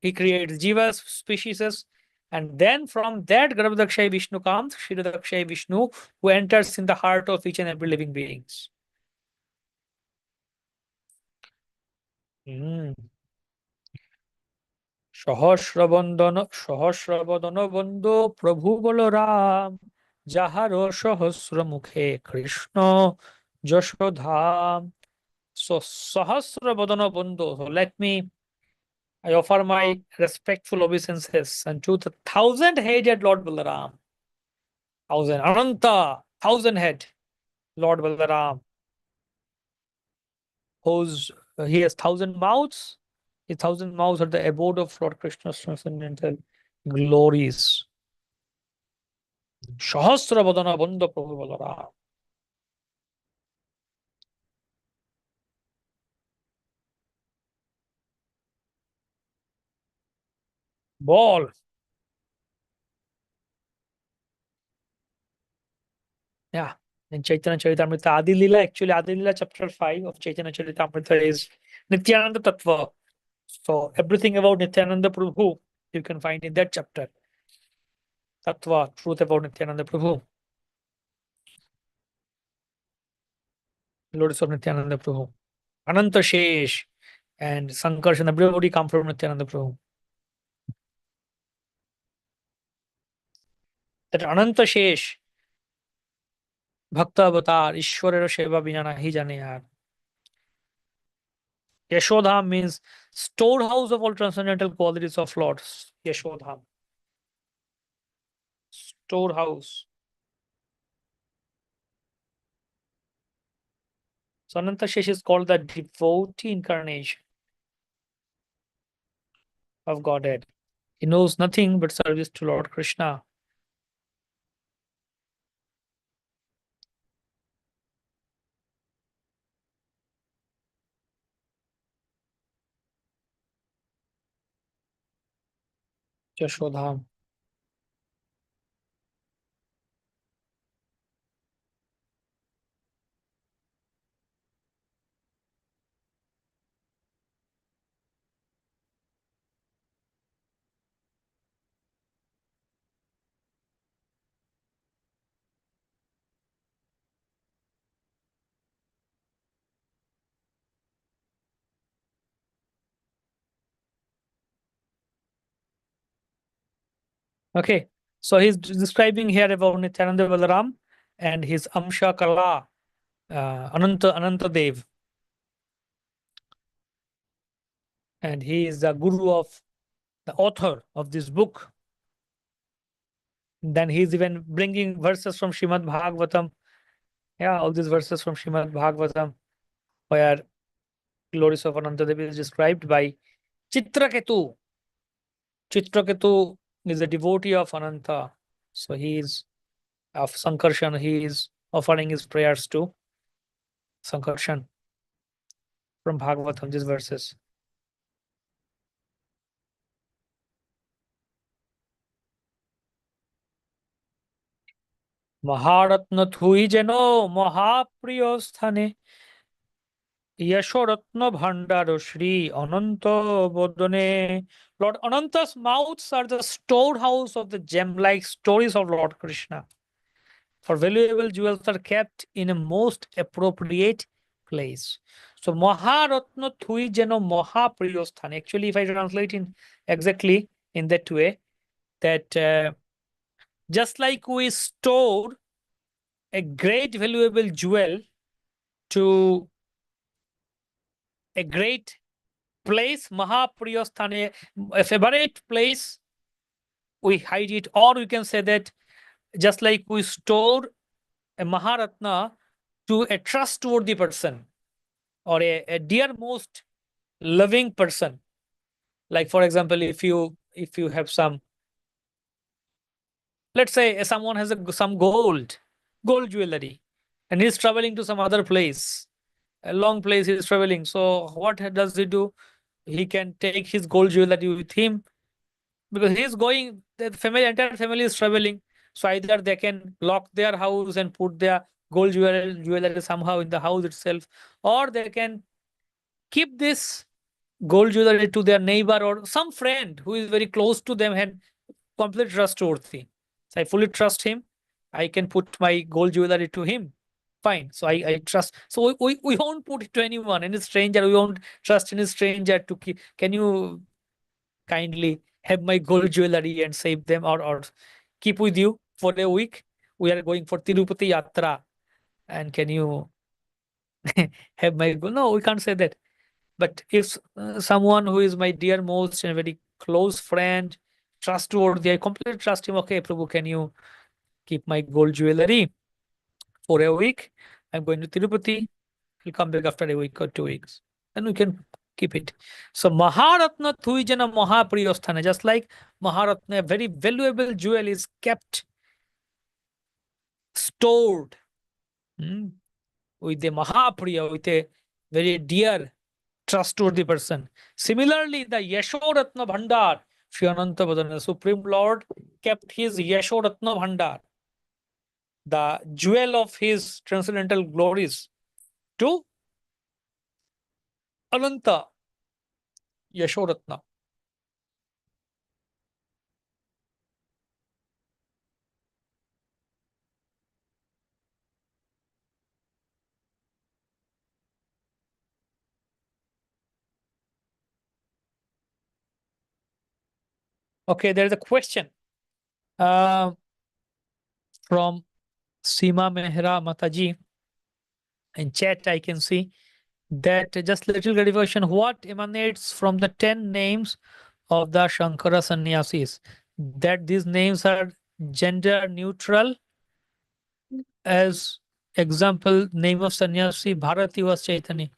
he creates Jiva species. And then from that Garbhadakshay Vishnu comes Kshiradakshay Vishnu, who enters in the heart of each and every living beings. সহস্রবদন বন্দো প্রভু বলরাম যাহার সহস্র মুখে Krishna যশোধাম. So Sahasrabodana Bando. So I offer my respectful obeisances unto the thousand-headed Lord Balaram. Thousand, Ananta, thousand-head Lord Balaram. He has 1,000 mouths. His 1,000 mouths are the abode of Lord Krishna's transcendental glories. Sahasrabodana Bando Prabhu Balaram. Ball. Yeah. In Chaitanya Charitamrita, Adi Lila, actually Adi Lila chapter 5 of Chaitanya Charitamrita is Nityananda Tattva. So everything about Nityananda Prabhu you can find in that chapter. Tattva, truth about Nityananda Prabhu. Lotus of Nityananda Prabhu. Ananta Shesh and Sankarshan, everybody come from Nityananda Prabhu. That Ananta Shesh, Bhakta Avatar, Ishwarera Sheva Binana, Hi Jane Yaar. Yashodham means storehouse of all transcendental qualities of Lord. Yashodham. Storehouse. So Ananta Shesh is called the devotee incarnation of Godhead. He knows nothing but service to Lord Krishna. Yashodham. Okay, so he's describing here about Nityananda Balaram and his Amsha Kala, Ananta Dev. And he is the guru of the author of this book. Then he's even bringing verses from Srimad Bhagavatam. Yeah, all these verses from Srimad Bhagavatam, where glories of Ananta Dev is described by Chitraketu. Chitraketu is a devotee of Ananta. So he is of Sankarshan. He is offering his prayers to Sankarshan from Bhagavatam, these verses. Maharatna থুই যেন মহাপ্রিয় স্থানে Yashoratna Bhandaro Shri Ananta Bodhane. Lord Ananta's mouths are the storehouse of the gem-like stories of Lord Krishna. For valuable jewels are kept in a most appropriate place. So Maharatna Thui Jano Mahapriyosthan. Actually, if I translate in exactly in that way, that just like we store a great valuable jewel to a great place, Mahapriyosthane, a favorite place, we hide it, or we can say that just like we store a Maharatna to a trustworthy person or a dear most loving person. Like for example, if you have some, let's say someone has some gold jewelry, and he's traveling to some other place, a long place he's traveling. So what does he do? He can take his gold jewelry with him because he's going. The family, entire family is traveling. So either they can lock their house and put their gold jewelry somehow in the house itself, or they can keep this gold jewelry to their neighbor or some friend who is very close to them and complete trustworthy. So I fully trust him. I can put my gold jewelry to him. Fine. So I trust. So we won't put it to anyone, any stranger. We won't trust any stranger to keep. Can you kindly have my gold jewelry and save them, or keep with you for a week? We are going for Tirupati Yatra. And can you have my gold? No, we can't say that. But if someone who is my dear most and very close friend, trustworthy, I completely trust him. Okay, Prabhu, can you keep my gold jewelry for a week? I'm going to Tirupati. He'll come back after a week or 2 weeks. And we can keep it. So Maharatna Thuijana Mahapriyosthana, just like Maharatna, a very valuable jewel is kept, stored with a Mahapriya, with a very dear, trustworthy person. Similarly, the Yashoratna Bhandar, Shri Ananta Vadana, the Supreme Lord, kept his Yashoratna Bhandar, the jewel of his transcendental glories, to Ananta Yashoratna. Okay, there is a question from Seema Mehra Mataji. In chat, I can see that just little clarification. What emanates from the 10 names of the Shankara sannyasis? That these names are gender neutral. As example, name of sannyasi Bharati was Chaitanya.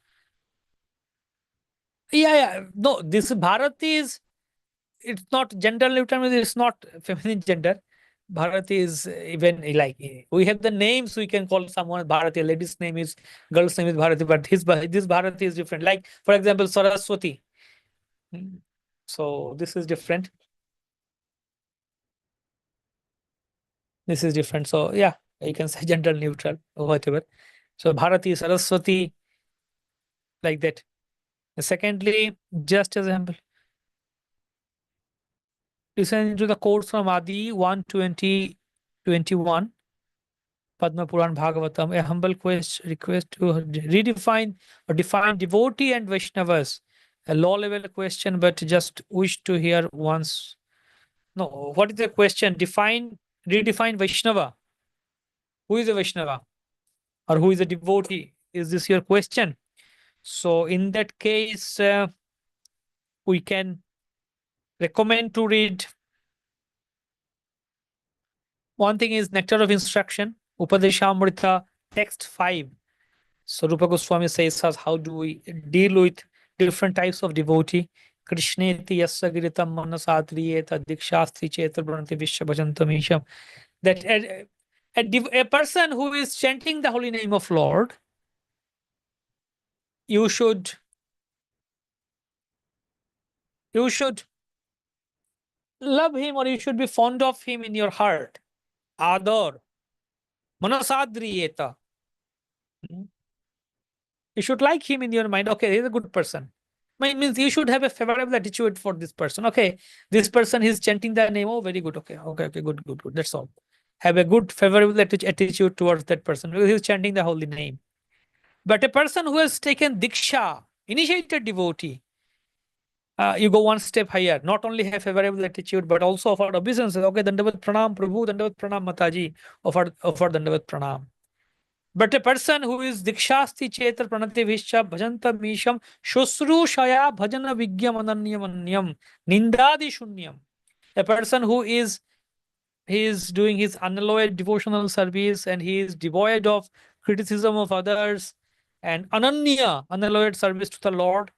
Yeah. No, this Bharati is, it's not gender neutral, it's not feminine gender. Bharati is even like, we have the names, we can call someone Bharati, lady's name is, girl's name is Bharati, but this Bharati is different. Like, for example, Saraswati. So this is different. This is different. So yeah, you can say gender neutral or whatever. So Bharati, Saraswati, like that. Secondly, just as example, listen to the quotes from Adi 120, 21, Padma Puran Bhagavatam. A humble request to redefine or define devotee and Vaishnavas. A low level question, but just wish to hear once. No, what is the question? Redefine Vaishnava. Who is a Vaishnava? Or who is a devotee? Is this your question? So in that case, we can recommend to read. One thing is Nectar of Instruction, Upadeshamrita, text 5. So Rupa Goswami says us how do we deal with different types of devotee. Krishneti yasya giritam manasatriyeta dikshastri chetra pranati vishya bhajantamisham. That a person who is chanting the holy name of Lord, you should you should love him, or you should be fond of him in your heart. Ador manasadriyeta. You should like him in your mind. Okay, he's a good person. Means you should have a favorable attitude for this person. Okay, this person is chanting the name. Oh, very good. Okay, okay, okay, good, good, good. That's all. Have a good favorable attitude towards that person because he's chanting the holy name. But a person who has taken diksha, initiated devotee, you go one step higher. Not only have favorable attitude, but also offer obeisances. Okay, dandavat pranam, Prabhu, dandavat pranam, Mataji, offer dandavat pranam. But a person who is dikshasti chetar pranati vischa bhajanta misham shusrushaya bhajana vigyam ananyam nindadi shunyam. A person who is he is doing his unalloyed devotional service and he is devoid of criticism of others and ananya, unalloyed service to the Lord.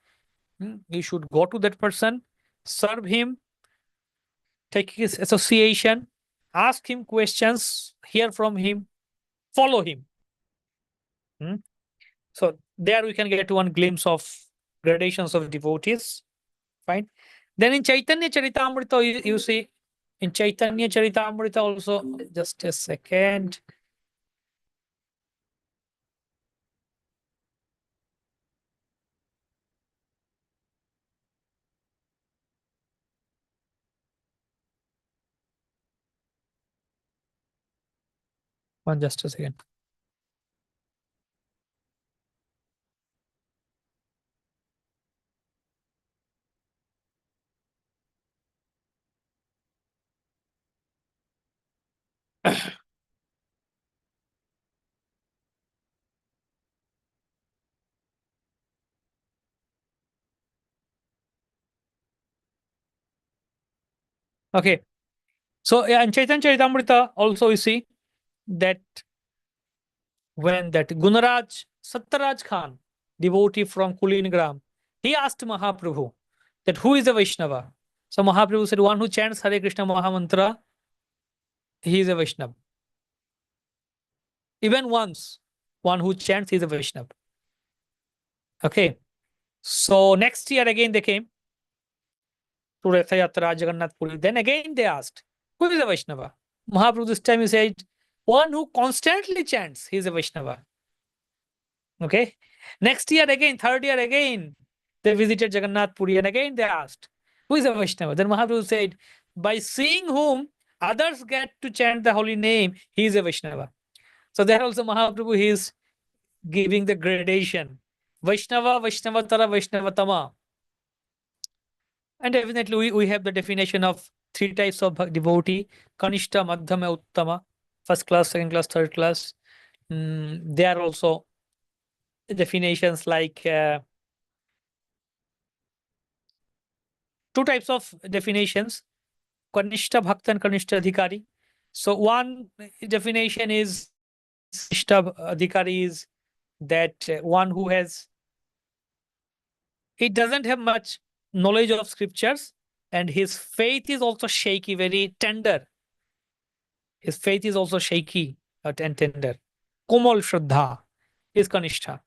You should go to that person, serve him, take his association, ask him questions, hear from him, follow him. Hmm? So there we can get one glimpse of gradations of devotees. Fine. Then in Chaitanya Charitamrita, you see, in Chaitanya Charitamrita also, just a second. One, just a second. Okay. So yeah, in Chaitanya Charitamrita also you see that when that Gunaraj Sattaraj Khan, devotee from Kulingram, he asked Mahaprabhu that who is a Vaishnava? So Mahaprabhu said, one who chants Hare Krishna Mahamantra, he is a Vaishnava. Even once, one who chants, he is a Vaishnava. Okay. So next year again they came to Ratha Yatra Jagannath Puri. Then again they asked, who is a Vaishnava? Mahaprabhu this time he said, one who constantly chants, he is a Vaishnava. Okay. Next year again, third year again, they visited Jagannath Puri and again they asked, who is a Vaishnava? Then Mahaprabhu said, by seeing whom others get to chant the holy name, he is a Vaishnava. So there also Mahaprabhu he is giving the gradation. Vaishnava, Vaishnavatara, Vaishnavatama. And definitely we have the definition of three types of devotee: Kanishta, Madhyama, Uttama, first class, second class, third class. There are also definitions like two types of definitions: Kanishta Bhakta and Kanishta Adhikari. So one definition is Kanishta Adhikari is that one who has he doesn't have much knowledge of scriptures and his faith is also shaky, very tender. His faith is also shaky and tender. Komal Shraddha is Kanishta.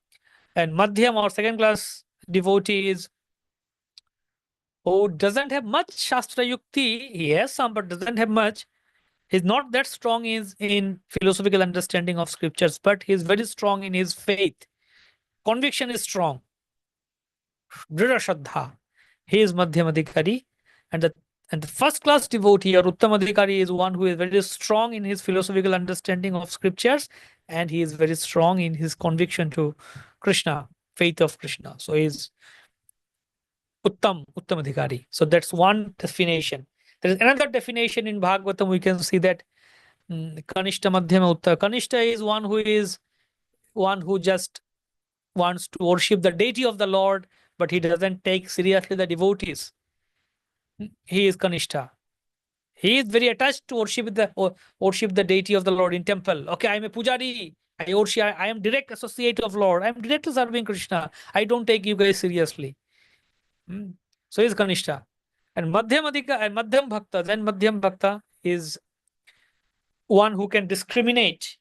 And Madhyam or second class devotee is who doesn't have much Shastra Yukti. He has some, but doesn't have much. He's not that strong in philosophical understanding of scriptures, but he's very strong in his faith. Conviction is strong. Drida Shraddha. He is Madhyam Adhikari. And the first class devotee or Uttam Adhikari is one who is very strong in his philosophical understanding of scriptures and he is very strong in his conviction to Krishna, faith of Krishna. So he is Uttam Adhikari. So that's one definition. There is another definition in Bhagavatam. We can see that Kanishta Madhyama Uttam. Kanishta is one who just wants to worship the deity of the Lord, but he doesn't take seriously the devotees. He is Kanishta. He is very attached to worship the deity of the Lord in temple. Okay, I am a pujari. I am direct associate of Lord. I am directly serving Krishna. I don't take you guys seriously. So he's Kanishta. And Madhyamadika and Madhyam Bhakta, then Madhyam Bhakta is one who can discriminate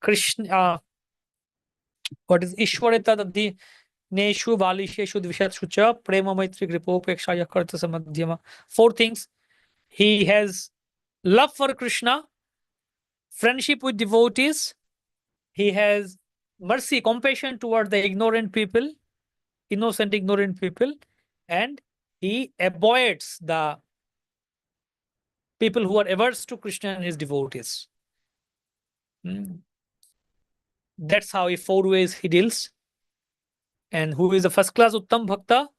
Krishna. What is Ishwarita Tadhi Neshu Balisheshu Dvishatshu Cha Prema Maitri Gripopekshaya Kartasa Madhyama. Four things. He has love for Krishna, friendship with devotees, he has mercy, compassion toward the ignorant people, innocent ignorant people, and he avoids the people who are averse to Krishna and his devotees. That's how he four ways he deals. And who is the first class Uttam Bhakta?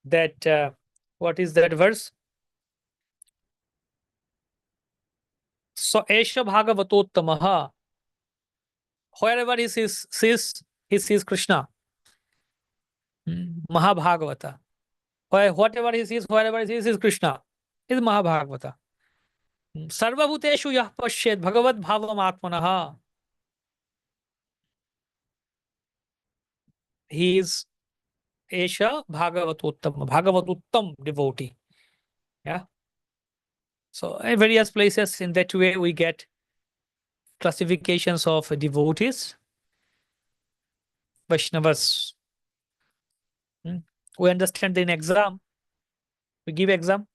That what is that verse? So Esha Bhagavatottamaha. Wherever he sees Krishna. Mahabhagavata. Whatever he sees, wherever he sees is Krishna. Is Mahabhagavata. Sarvabhuteshu yah pashyet bhagavad bhavam atmanaha. He is Esha Bhagavatuttam devotee. Yeah. So in various places in that way we get classifications of devotees, Vaishnavas. We understand in exam, we give exam.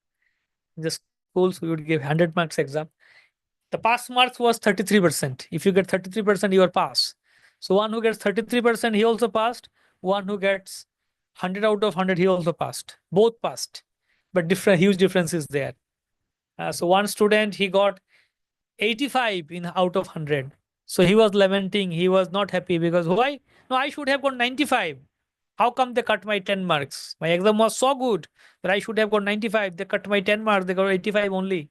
In the schools, we would give 100 marks exam. The pass marks was 33%. If you get 33%, you are pass. So one who gets 33%, he also passed. One who gets 100 out of 100, he also passed. Both passed. But different, huge difference is there. So one student, he got 85 in out of 100. So he was lamenting. He was not happy because why? No, I should have got 95. How come they cut my 10 marks? My exam was so good that I should have got 95. They cut my 10 marks. They got 85 only.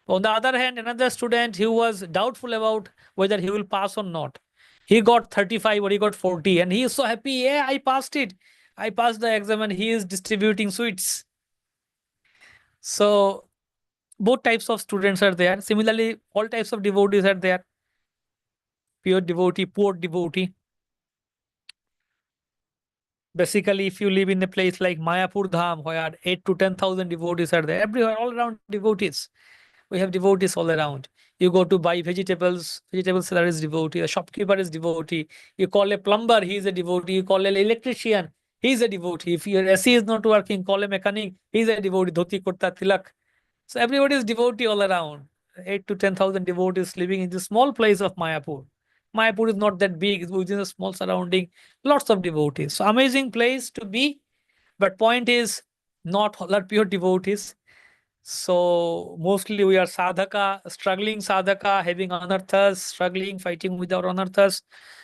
On the other hand, another student who was doubtful about whether he will pass or not. He got 35 or he got 40 and he is so happy. Yeah, I passed it. I passed the exam and he is distributing sweets. So both types of students are there. Similarly, all types of devotees are there. Pure devotee, poor devotee. Basically, if you live in a place like Mayapur Dham, where 8 to 10,000 devotees are there, everywhere, all around devotees. We have devotees all around. You go to buy vegetables, vegetable seller is devotee, a shopkeeper is devotee. You call a plumber, he is a devotee. You call an electrician, he is a devotee. If your AC is not working, call a mechanic, he is a devotee, dhoti, kurta, tilak. So everybody is devotee all around. 8 to 10,000 devotees living in the small place of Mayapur. Mayapur is not that big, it's within a small surrounding, lots of devotees. So amazing place to be. But point is, not all are pure devotees. So mostly we are sadhaka, struggling sadhaka, having anarthas, struggling, fighting with our anarthas.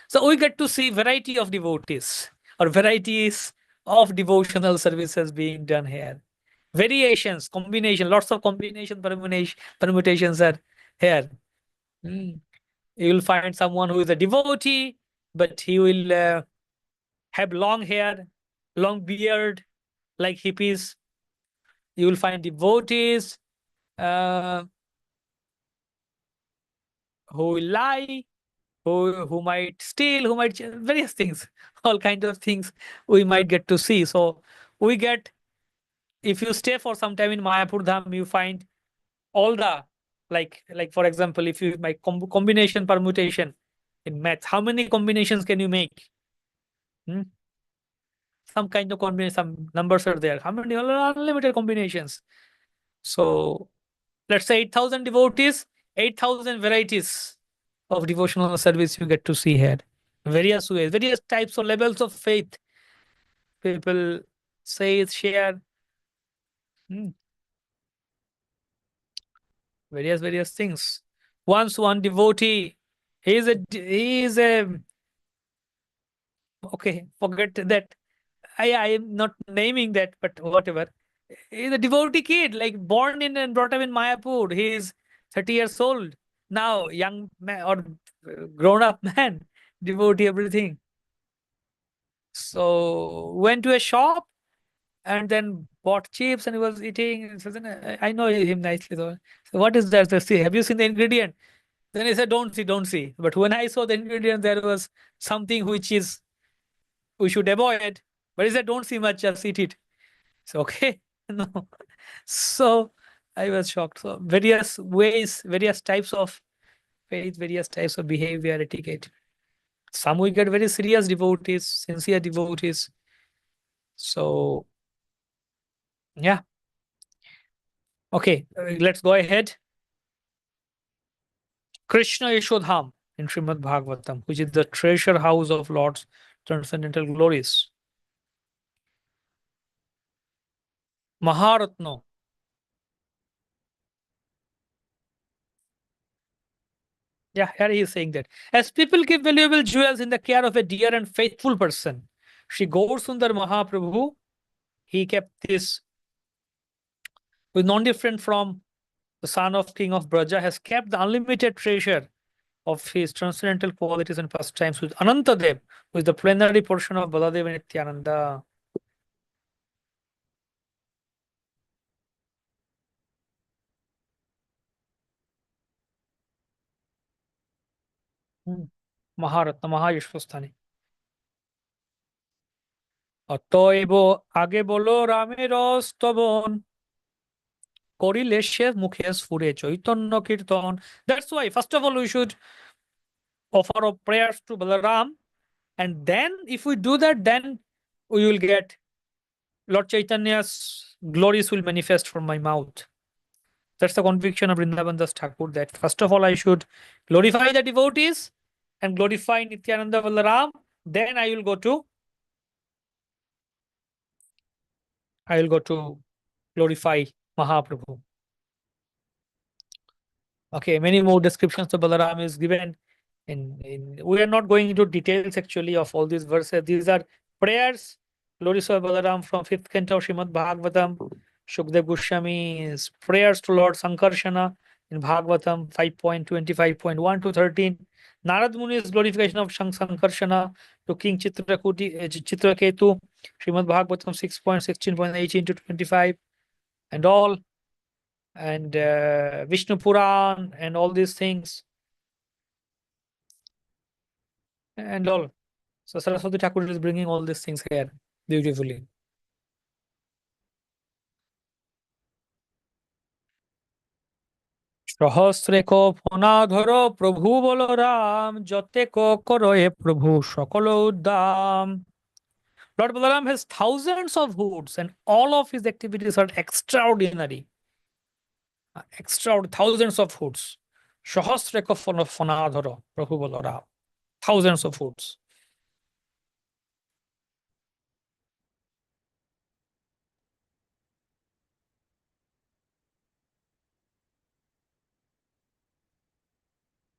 So we get to see variety of devotees or varieties of devotional services being done here. Variations, combination, lots of permutations are here. You will find someone who is a devotee, but he will have long hair, long beard, like hippies. You will find devotees uh, who will lie, who might steal, who might various things, all kinds of things we might get to see. So we get, if you stay for some time in Mayapur Dham, you find all the like for example, if you make combination permutation in math, how many combinations can you make? Some kind of combination, some numbers are there. How many? Unlimited combinations. So let's say 8,000 devotees, 8,000 varieties of devotional service you get to see here. Various ways, various types or levels of faith. People say, share. Various things. Once one devotee, he is a okay, forget that. I am not naming that, but whatever. He's a devotee kid, like born in and brought up in Mayapur. He is 30 years old. Now, young man or grown up man, devotee, everything. So went to a shop and then bought chips and he was eating. And says, I know him nicely though. So what is that? See, have you seen the ingredient? Then he said, don't see. But when I saw the ingredient, there was something which is we should avoid. But he said, don't see much, just eat it. So okay. No. So I was shocked. So various ways, various types of faith, various types of behavior, etiquette. Some we get very serious devotees, sincere devotees. So yeah. Okay, let's go ahead. Krishna Yashodham in Srimad Bhagavatam, which is the treasure house of Lord's transcendental glories. Maharatno. Yeah, here he is saying that. As people give valuable jewels in the care of a dear and faithful person, Shri Gaur Sundar Mahaprabhu, he kept this, who is non-different from the son of King of Braja, has kept the unlimited treasure of his transcendental qualities and pastimes with Anantadev, who is the plenary portion of Baladev and Nityananda. Maharatna, Mahayashvasthani. অতএব আগে বলো রামের স্তবন করিলে সে মুখে স্ফুরে চৈতন্য কীর্তন. That's why, first of all, we should offer up prayers to Balaram, and then if we do that, then we will get Lord Chaitanya's glories will manifest from my mouth. That's the conviction of Vrindavan Das Thakur, that first of all I should glorify the devotees and glorify Nityananda Balaram. Then I will go to glorify Mahaprabhu. Okay, many more descriptions of Balaram is given. We are not going into details actually of all these verses. These are prayers, glories of Balaram from 5th canto of Srimad Bhagavatam. Shukdev Goswami's prayers to Lord Sankarshana in Bhagavatam 5.25.1 to 13. Narad Muni's glorification of Sankarshana to King Chitraketu, Srimad Bhagavatam 6.16.18 to 25, and all, and Vishnu Puran and all these things and all. So Saraswati Thakur is bringing all these things here beautifully. সহস্রেক ফনাধর প্রভু বলরাম যতেক করয়ে প্রভু সকল উদ্দাম. Lord Balaram has thousands of hoods and all of his activities are extraordinary. Thousands of hoods. সহস্রেক ফনাধর প্রভু Balaram. Thousands of hoods.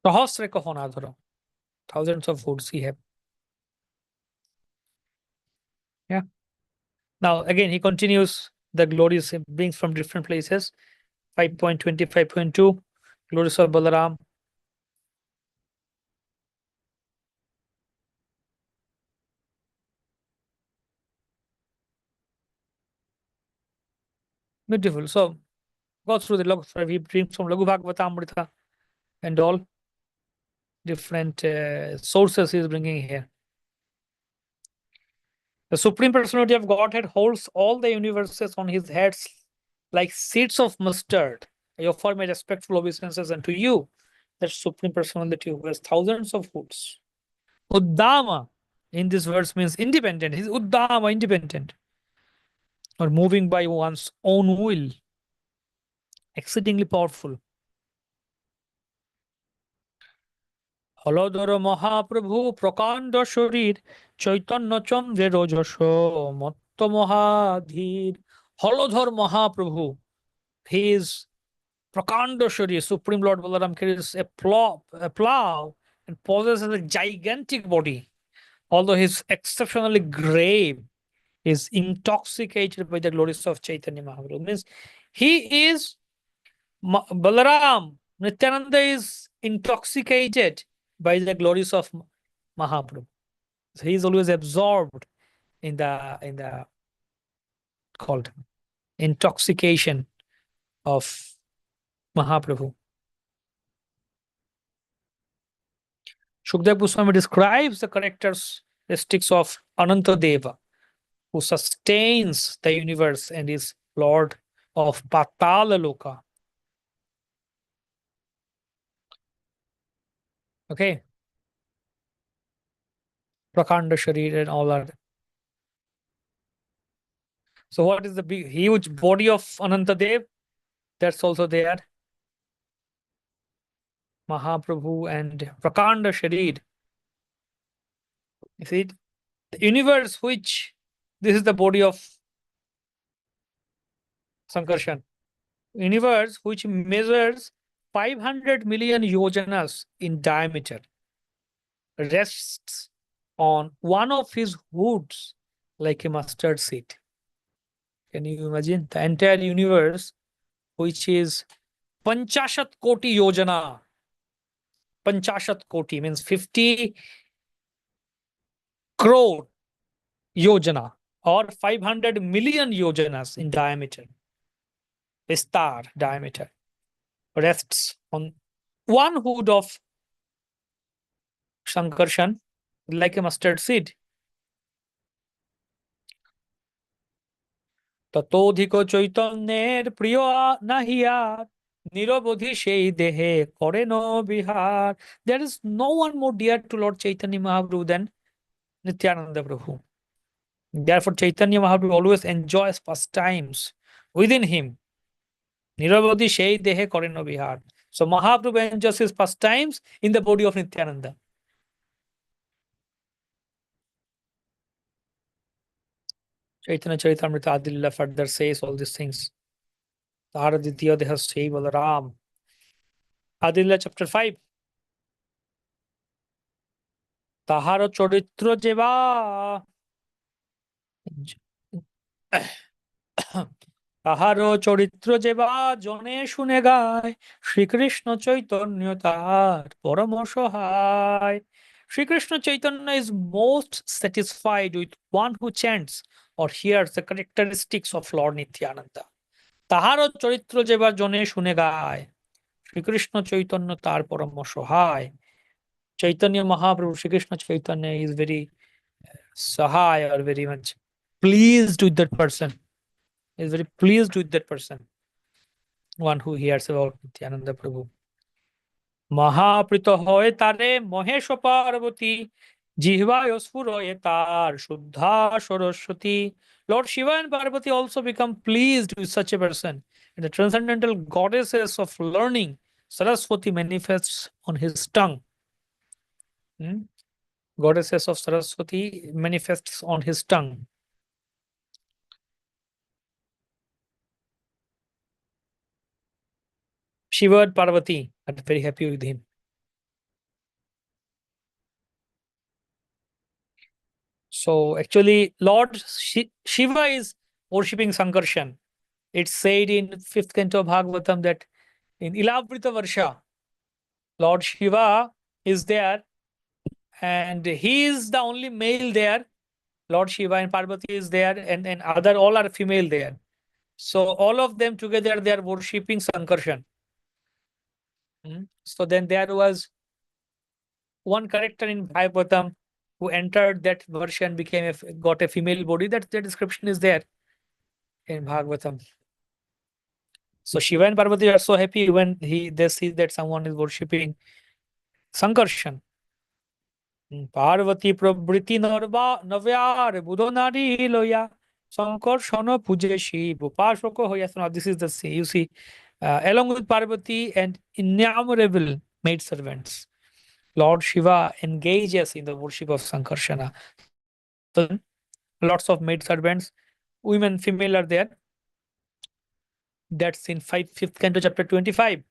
সহস্রেক ফনাধর. Thousands of hoods he have. Yeah. Now again he continues the glories he brings from different places. 5.25.2 glories of Balaram. Beautiful. So go through the log. He brings from Lagu Bhagavata Amrita and all different sources he is bringing here. The Supreme Personality of Godhead holds all the universes on his heads like seeds of mustard. I offer my respectful obeisances unto you, that Supreme Personality who has thousands of hoods. Uddama in this verse means independent. He's Uddama, independent, or moving by one's own will, exceedingly powerful. Haldhar Mahaprabhu প্রকাণ্ড শরীর চৈতন্য চন্দ্রের ওজস মত্ত মহাধীর. Haldhar Mahaprabhu, he is Prakanda Shari, Supreme Lord Balaram carries a plow and possesses a gigantic body. Although he is exceptionally grave, he is intoxicated by the glories of Chaitanya Mahaprabhu. Means he is Balaram, Nityananda is intoxicated by the glories of Mahaprabhu. So he is always absorbed in the called intoxication of Mahaprabhu. Shukdev Goswami describes the characteristics of Ananta Deva, who sustains the universe and is Lord of Patala Loka. Okay, Prakanda Sharir and all are. So what is the big huge body of Anantadev? That's also there. Mahaprabhu and Prakanda Sharir. You see, the universe which this is the body of Sankarshan. Universe which measures 500 million yojanas in diameter rests on one of his hoods like a mustard seed. Can you imagine? The entire universe, which is Panchashat Koti Yojana. Panchashat Koti means 50 crore Yojana or 500 million Yojanas in diameter, Vistar diameter, rests on one hood of Sankarshan like a mustard seed. ততোধিক চৈতন্যের প্রিয় নাহিয়ার নিরবধি সেই দেহে করেন Bihar. There is no one more dear to Lord Chaitanya Mahaprabhu than Nityananda Prabhu. Therefore, Chaitanya Mahaprabhu always enjoys pastimes within him. Niravadi Shei Dehe Koreno Vihar. So Mahaprabhu enjoys his pastimes in the body of Nityananda. Chaitanya Charitamrita Adilila further says all these things. Tahara Ditya Deha Sei Balaram. Adilila chapter 5. তাহার চরিত্র যেবা তাহার চরিত্র যেবা জনে শুনে গায় শ্রীকৃষ্ণ চৈতন্য তার পরম সহায়. Sri Krishna Chaitanya is most satisfied with one who chants or hears the characteristics of Lord Nityananda. তাহার চরিত্র যেবা জনে শুনে গায় শ্রীকৃষ্ণ চৈতন্য তার পরম সহায়. Chaitanya Mahaprabhu, Sri Krishna Chaitanya is very Sahai or very much pleased with that person. Is very pleased with that person. One who hears about Nityananda Prabhu. মহাপ্রীত হয় তারে মহেশ পার্বতী জিহ্বায় স্ফুর হয়ে তার শুদ্ধা Saraswati. Lord Shiva and Parvati also become pleased with such a person. And the transcendental goddesses of learning, Saraswati manifests on his tongue. Goddesses of Saraswati manifests on his tongue. Shiva and Parvati are very happy with him. So actually, Lord Shiva is worshipping Sankarshan. It's said in 5th canto of Bhagavatam that in Ilavrita Varsha, Lord Shiva is there and he is the only male there. Lord Shiva and Parvati is there and other all are female there. So all of them together, they are worshipping Sankarshan. So then there was one character in Bhagavatam who entered that version, got a female body. That the description is there in Bhagavatam. So Shiva and Parvati are so happy when they see that someone is worshipping Sankarshan. Parvati prabriti navyar budonari loya Sankarsana pujeshi bupashoko hoya. So now this is the scene. You see, along with Parvati and innumerable maid servants, Lord Shiva engages in the worship of Sankarshana. So lots of maid servants, women, female are there. That's in 5th canto, chapter 25.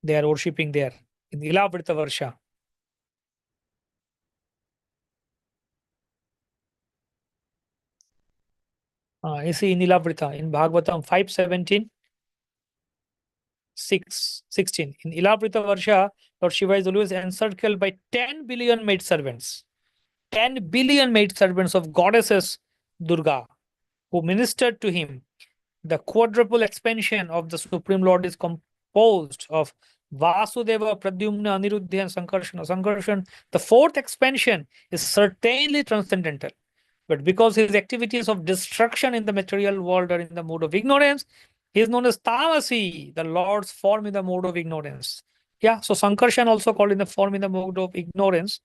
They are worshipping there in Ilavrita Varsha. You see in Ilavrita, in Bhagavatam 5:17, 6:16. In Ilavrita Varsha, Lord Shiva is always encircled by 10 billion maid servants. 10 billion maid servants of goddesses Durga who ministered to him. The quadruple expansion of the Supreme Lord is composed of Vasudeva, Pradyumna, Aniruddha, and Sankarsana. Sankarshan, the fourth expansion, is certainly transcendental. But because his activities of destruction in the material world are in the mode of ignorance, he is known as Tamasi, the Lord's form in the mode of ignorance. Yeah, so Sankarshan also called in the form in the mode of ignorance.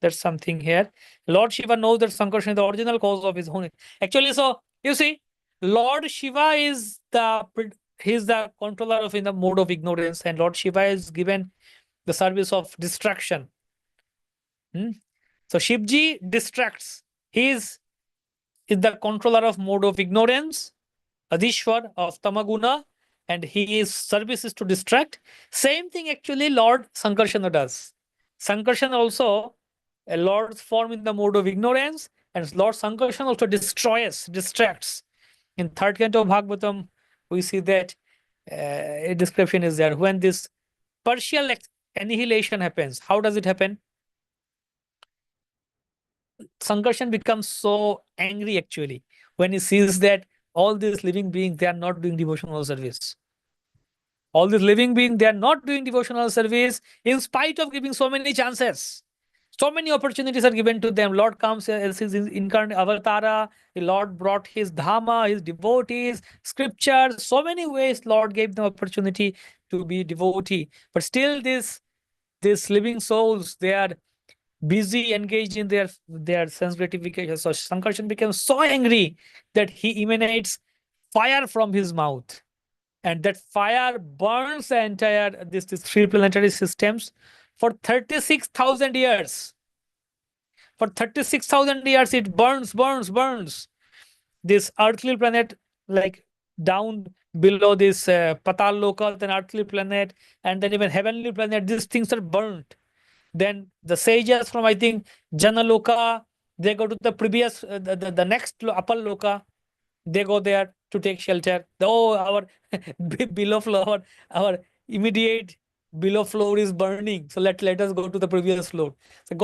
That's something here. Lord Shiva knows that Sankarshan is the original cause of his own. Actually, so you see, Lord Shiva is he's the controller of in the mode of ignorance, and Lord Shiva is given the service of distraction. Hmm? So Shivji distracts. He is the controller of mode of ignorance, Adishwar of Tamaguna, and his service is to distract. Same thing actually Lord Sankarsana does. Sankarsana also a Lord's form in the mode of ignorance, and Lord Sankarsana also destroys, distracts. In third canto of Bhagavatam, we see that a description is there. When this partial annihilation happens, how does it happen? Sankarshan becomes so angry actually when he sees that all these living beings, they are not doing devotional service. All these living beings, they are not doing devotional service in spite of giving so many chances. So many opportunities are given to them. Lord comes as his incarnate avatara. The Lord brought his dhamma, his devotees, scriptures. So many ways Lord gave them opportunity to be devotee. But still these living souls, they are busy engaged in their sense gratification. So Sankarshan becomes so angry that he emanates fire from his mouth, and that fire burns the entire this three planetary systems for 36,000 years. For 36,000 years, it burns. This earthly planet, like down below this Patal Loka, then earthly planet, and then even heavenly planet, these things are burnt. Then the sages from, I think, Janaloka, they go to the previous, the next upper Loka, they go there to take shelter. Oh, our below floor, our immediate below floor is burning. So let us go to the previous floor. So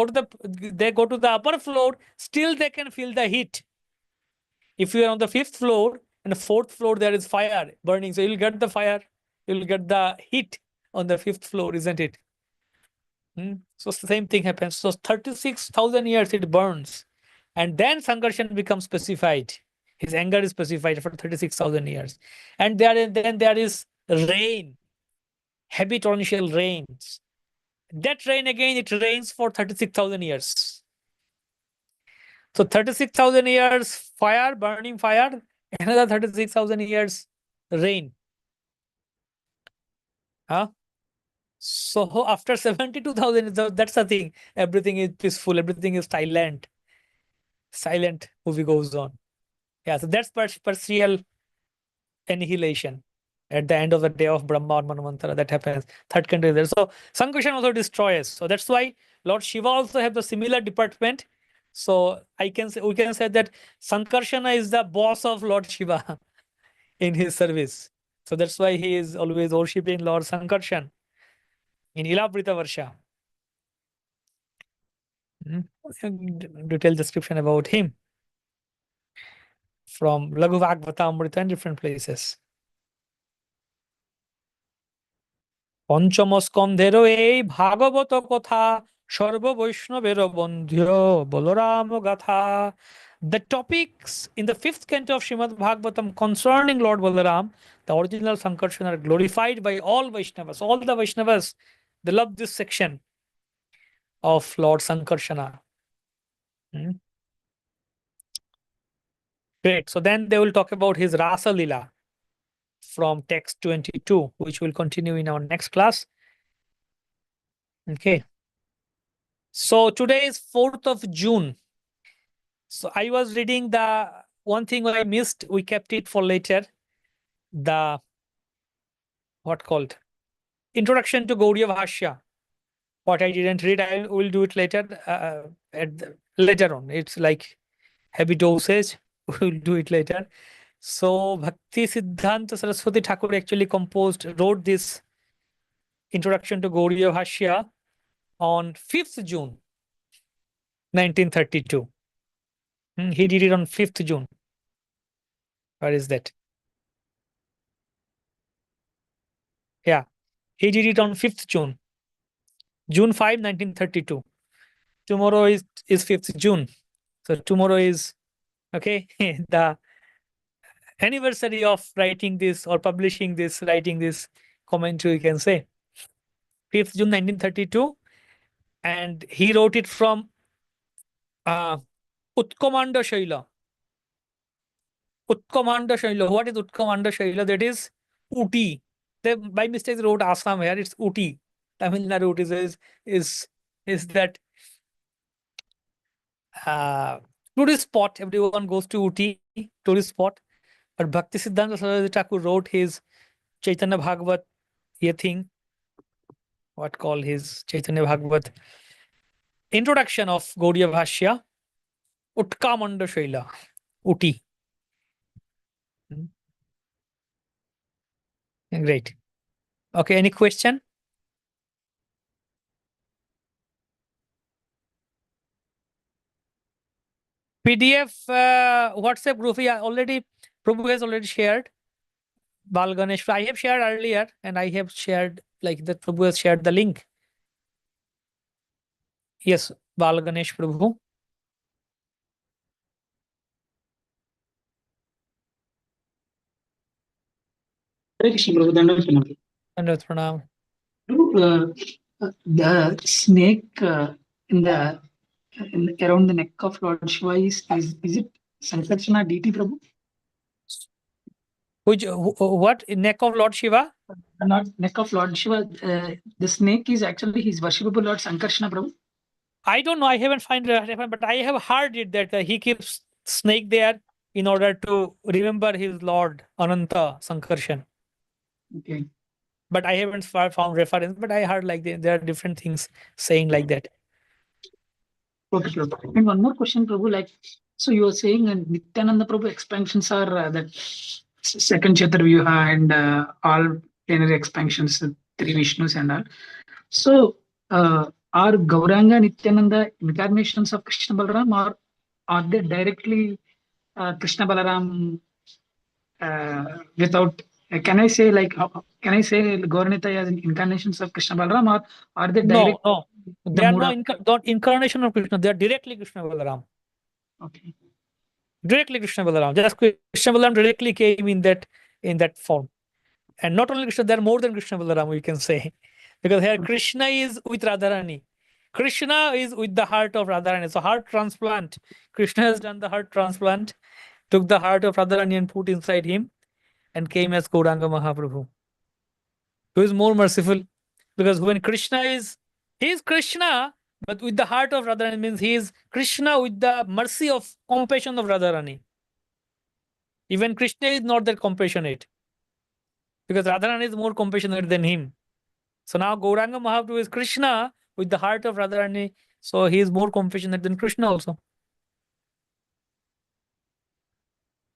they go to the upper floor, still they can feel the heat. If you are on the fifth floor and the fourth floor, there is fire burning. So you'll get the fire, you'll get the heat on the fifth floor, isn't it? So same thing happens. So 36,000 years it burns. And then Sankarshan becomes specified. His anger is specified for 36,000 years. And then there is rain, heavy torrential rains. That rain again, it rains for 36,000 years. So 36,000 years fire, burning fire, another 36,000 years rain. Huh? So after 72,000, that's the thing. Everything is peaceful, everything is silent. Silent movie goes on. Yeah, so that's partial annihilation at the end of the day of Brahma or Manvantara. That happens. Third country there. So Sankarshan also destroys. So that's why Lord Shiva also have the similar department. So we can say that Sankarshana is the boss of Lord Shiva in his service. So that's why he is always worshipping Lord Sankarshan in Ilavrita Varsha. Detailed description about him from Laghu Bhagavata Amrita and different places. পঞ্চম স্কন্ধেরও এই ভাগবত কথা সর্ব বৈষ্ণবের বন্ধ্য বলরাম গাথা. The topics in the fifth canto of Srimad Bhagavatam concerning Lord Balaram, the original Sankarshan, are glorified by all Vaishnavas. All the Vaishnavas, they love this section of Lord Sankarshana. Great. So then they will talk about his Rasa Lila from text 22, which will continue in our next class. Okay. So today is 4th of June. So I was reading the one thing I missed, we kept it for later. The what called Introduction to Gaudiya Bhashya. What I didn't read, I will do it later. Later on, it's like heavy dosage. We'll do it later. So Bhakti Siddhanta Saraswati Thakur actually wrote this Introduction to Gaudiya Bhashya on 5th June 1932. He did it on 5th June. Where is that? Yeah, he did it on 5th June. June 5, 1932. Tomorrow is 5th June. So tomorrow is Okay, the anniversary of writing this or publishing this, writing this commentary, you can say 5th June 1932, and he wrote it from uh, Utkomanda Shaila. Utkomanda Shaila. What is Utkomanda Shaila? That is Uti. They by mistake wrote Assam here. It's Uti. Tamil Nadu is is that uh, tourist spot. Everyone goes to Uti, tourist spot. But Bhakti Siddhanta Saraswati Thakur wrote his Chaitanya Bhagavat, I think, what call his Chaitanya Bhagavat introduction of Gaudiya Bhashya, Utkamanda Shaila, Uti. Great. Okay, any question? PDF WhatsApp group, yeah, already Prabhu has already shared. Bal Ganesh, I have shared earlier, and I have shared like that. Prabhu has shared the link. Yes, Bal Ganesh Prabhu. Hare Krishna, Prabhu. Dandavat Pranam. And Pranam. Prabhu, the snake around the neck of Lord Shiva is it Sankarsana deity, Prabhu? Which what neck of Lord Shiva? Not neck of Lord Shiva. The snake is actually his worshipable Lord Sankarsana, Prabhu. I don't know. I haven't find it, but I have heard it that he keeps snake there in order to remember his Lord Ananta Sankarshan. Okay. But I haven't found reference. But I heard like there are different things saying like that. Okay, Prabhu. And one more question, Prabhu. Like, so you are saying Nityananda Prabhu expansions are that second Chaturvyuha and all plenary expansions, three Vishnus and all. So, are Gauranga Nityananda incarnations of Krishna Balaram, or are they directly Krishna Balaram without? Can I say like? Can I say Gauranita as incarnations of Krishna Balaram, or are they No, direct no. the They are mood no of? not incarnation of Krishna. They are directly Krishna Balaram. Okay. Directly Krishna Balaram. Just Krishna Balaram directly came in that form. And not only Krishna, there are more than Krishna Balaram, we can say. Because here Krishna is with Radharani. Krishna is with the heart of Radharani. So heart transplant. Krishna has done the heart transplant, took the heart of Radharani and put inside him and came as Gauranga Mahaprabhu, who is more merciful. Because when Krishna he is Krishna, but with the heart of Radharani means he is Krishna with the mercy of compassion of Radharani. Even Krishna is not that compassionate because Radharani is more compassionate than him. So now Gauranga Mahaprabhu is Krishna with the heart of Radharani. So he is more compassionate than Krishna also.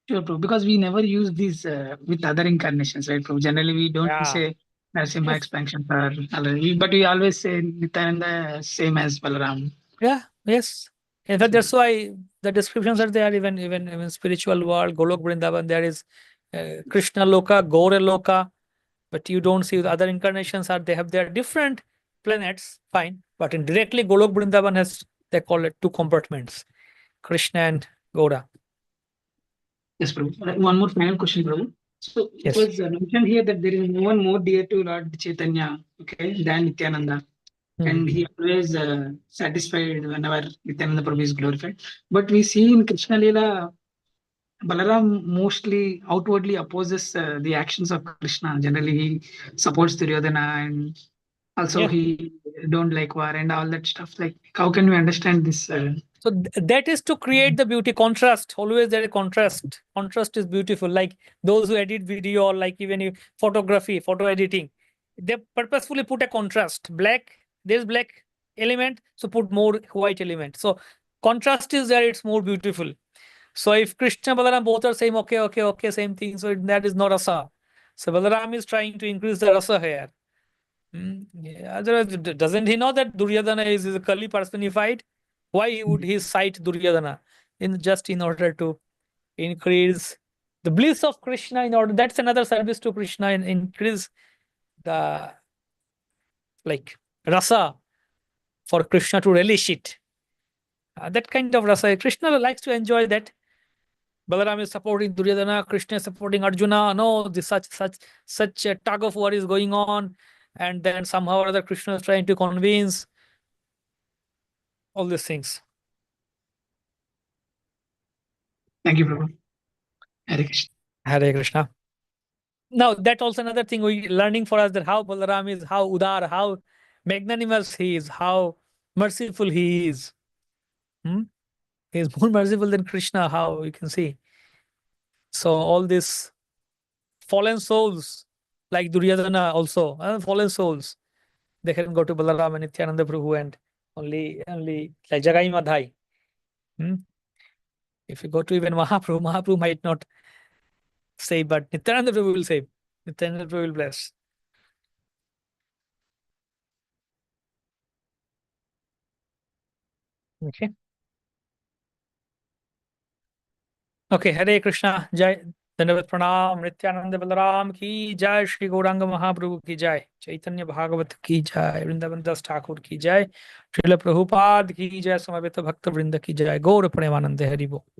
Sure, Prabhu, because we never use these with other incarnations, right, Prabhu? Generally, we don't Yeah. say Narasimha Yes. expansions are, but we always say Nityananda same as Balaram. Yeah. Yes. In fact, that's why the descriptions are there. Even spiritual world, Golok Vrindavan, there is Krishna Loka, Gaura Loka, but you don't see the other incarnations are they have their different planets. Fine, but in directly Golok Vrindavan has they call it two compartments, Krishna and Gaura. Yes, Prabhu. One more final question, Prabhu. So it Yes. was mentioned here that there is no one more dear to Lord Chaitanya, okay, than Nityananda. Hmm. And he always satisfied whenever Nityananda Prabhu is glorified. But we see in Krishna Leela, Balaram mostly outwardly opposes the actions of Krishna. Generally, he supports Duryodhana and also Yeah. he don't like war and all that stuff. Like, how can we understand this? So that is to create the beauty contrast. Always there is contrast. Contrast is beautiful. Like those who edit video or like even photography, photo editing, they purposefully put a contrast. Black, there's black element, so put more white element. So contrast is there, it's more beautiful. So if Krishna Balaram both are saying okay, okay, okay, same thing, so that is not rasa. So Balaram is trying to increase the rasa here. Yeah, otherwise, doesn't he know that Duryodhana is a Kali personified? Why would he cite Duryodhana in order to increase the bliss of Krishna? In order that's another service to Krishna and increase the like rasa for Krishna to relish it. That kind of rasa, Krishna likes to enjoy that. Balaram is supporting Duryodhana, Krishna is supporting Arjuna. No, this such a tug of war is going on, and then somehow or other Krishna is trying to convince all these things. Thank you, Prabhu. Hare Krishna. Hare Krishna. Now that also another thing we learning for us, that how Balaram is, how udar, how magnanimous he is, how merciful he is. Hmm? He is more merciful than Krishna. How you can see. So all these fallen souls, like Duryodhana also, fallen souls, they can go to Balaram and Nityananda Prabhu and only like Jagai Madhai. Hmm? If you go to even Mahaprabhu, Mahaprabhu might not save, but Nityananda Prabhu will save. Nityananda Prabhu will bless. Okay. Okay. Hare Krishna. Jai. धन्यवाद प्रणाम नित्यानंद बलराम की जय श्री गौरांग महाप्रभु की जय चैतन्य भागवत की जय वृंदावन दास ठाकुर की जय श्रील प्रभुपाद की जय समवेत भक्त वृंद की जय गौर प्रेमानंद हरि बोल।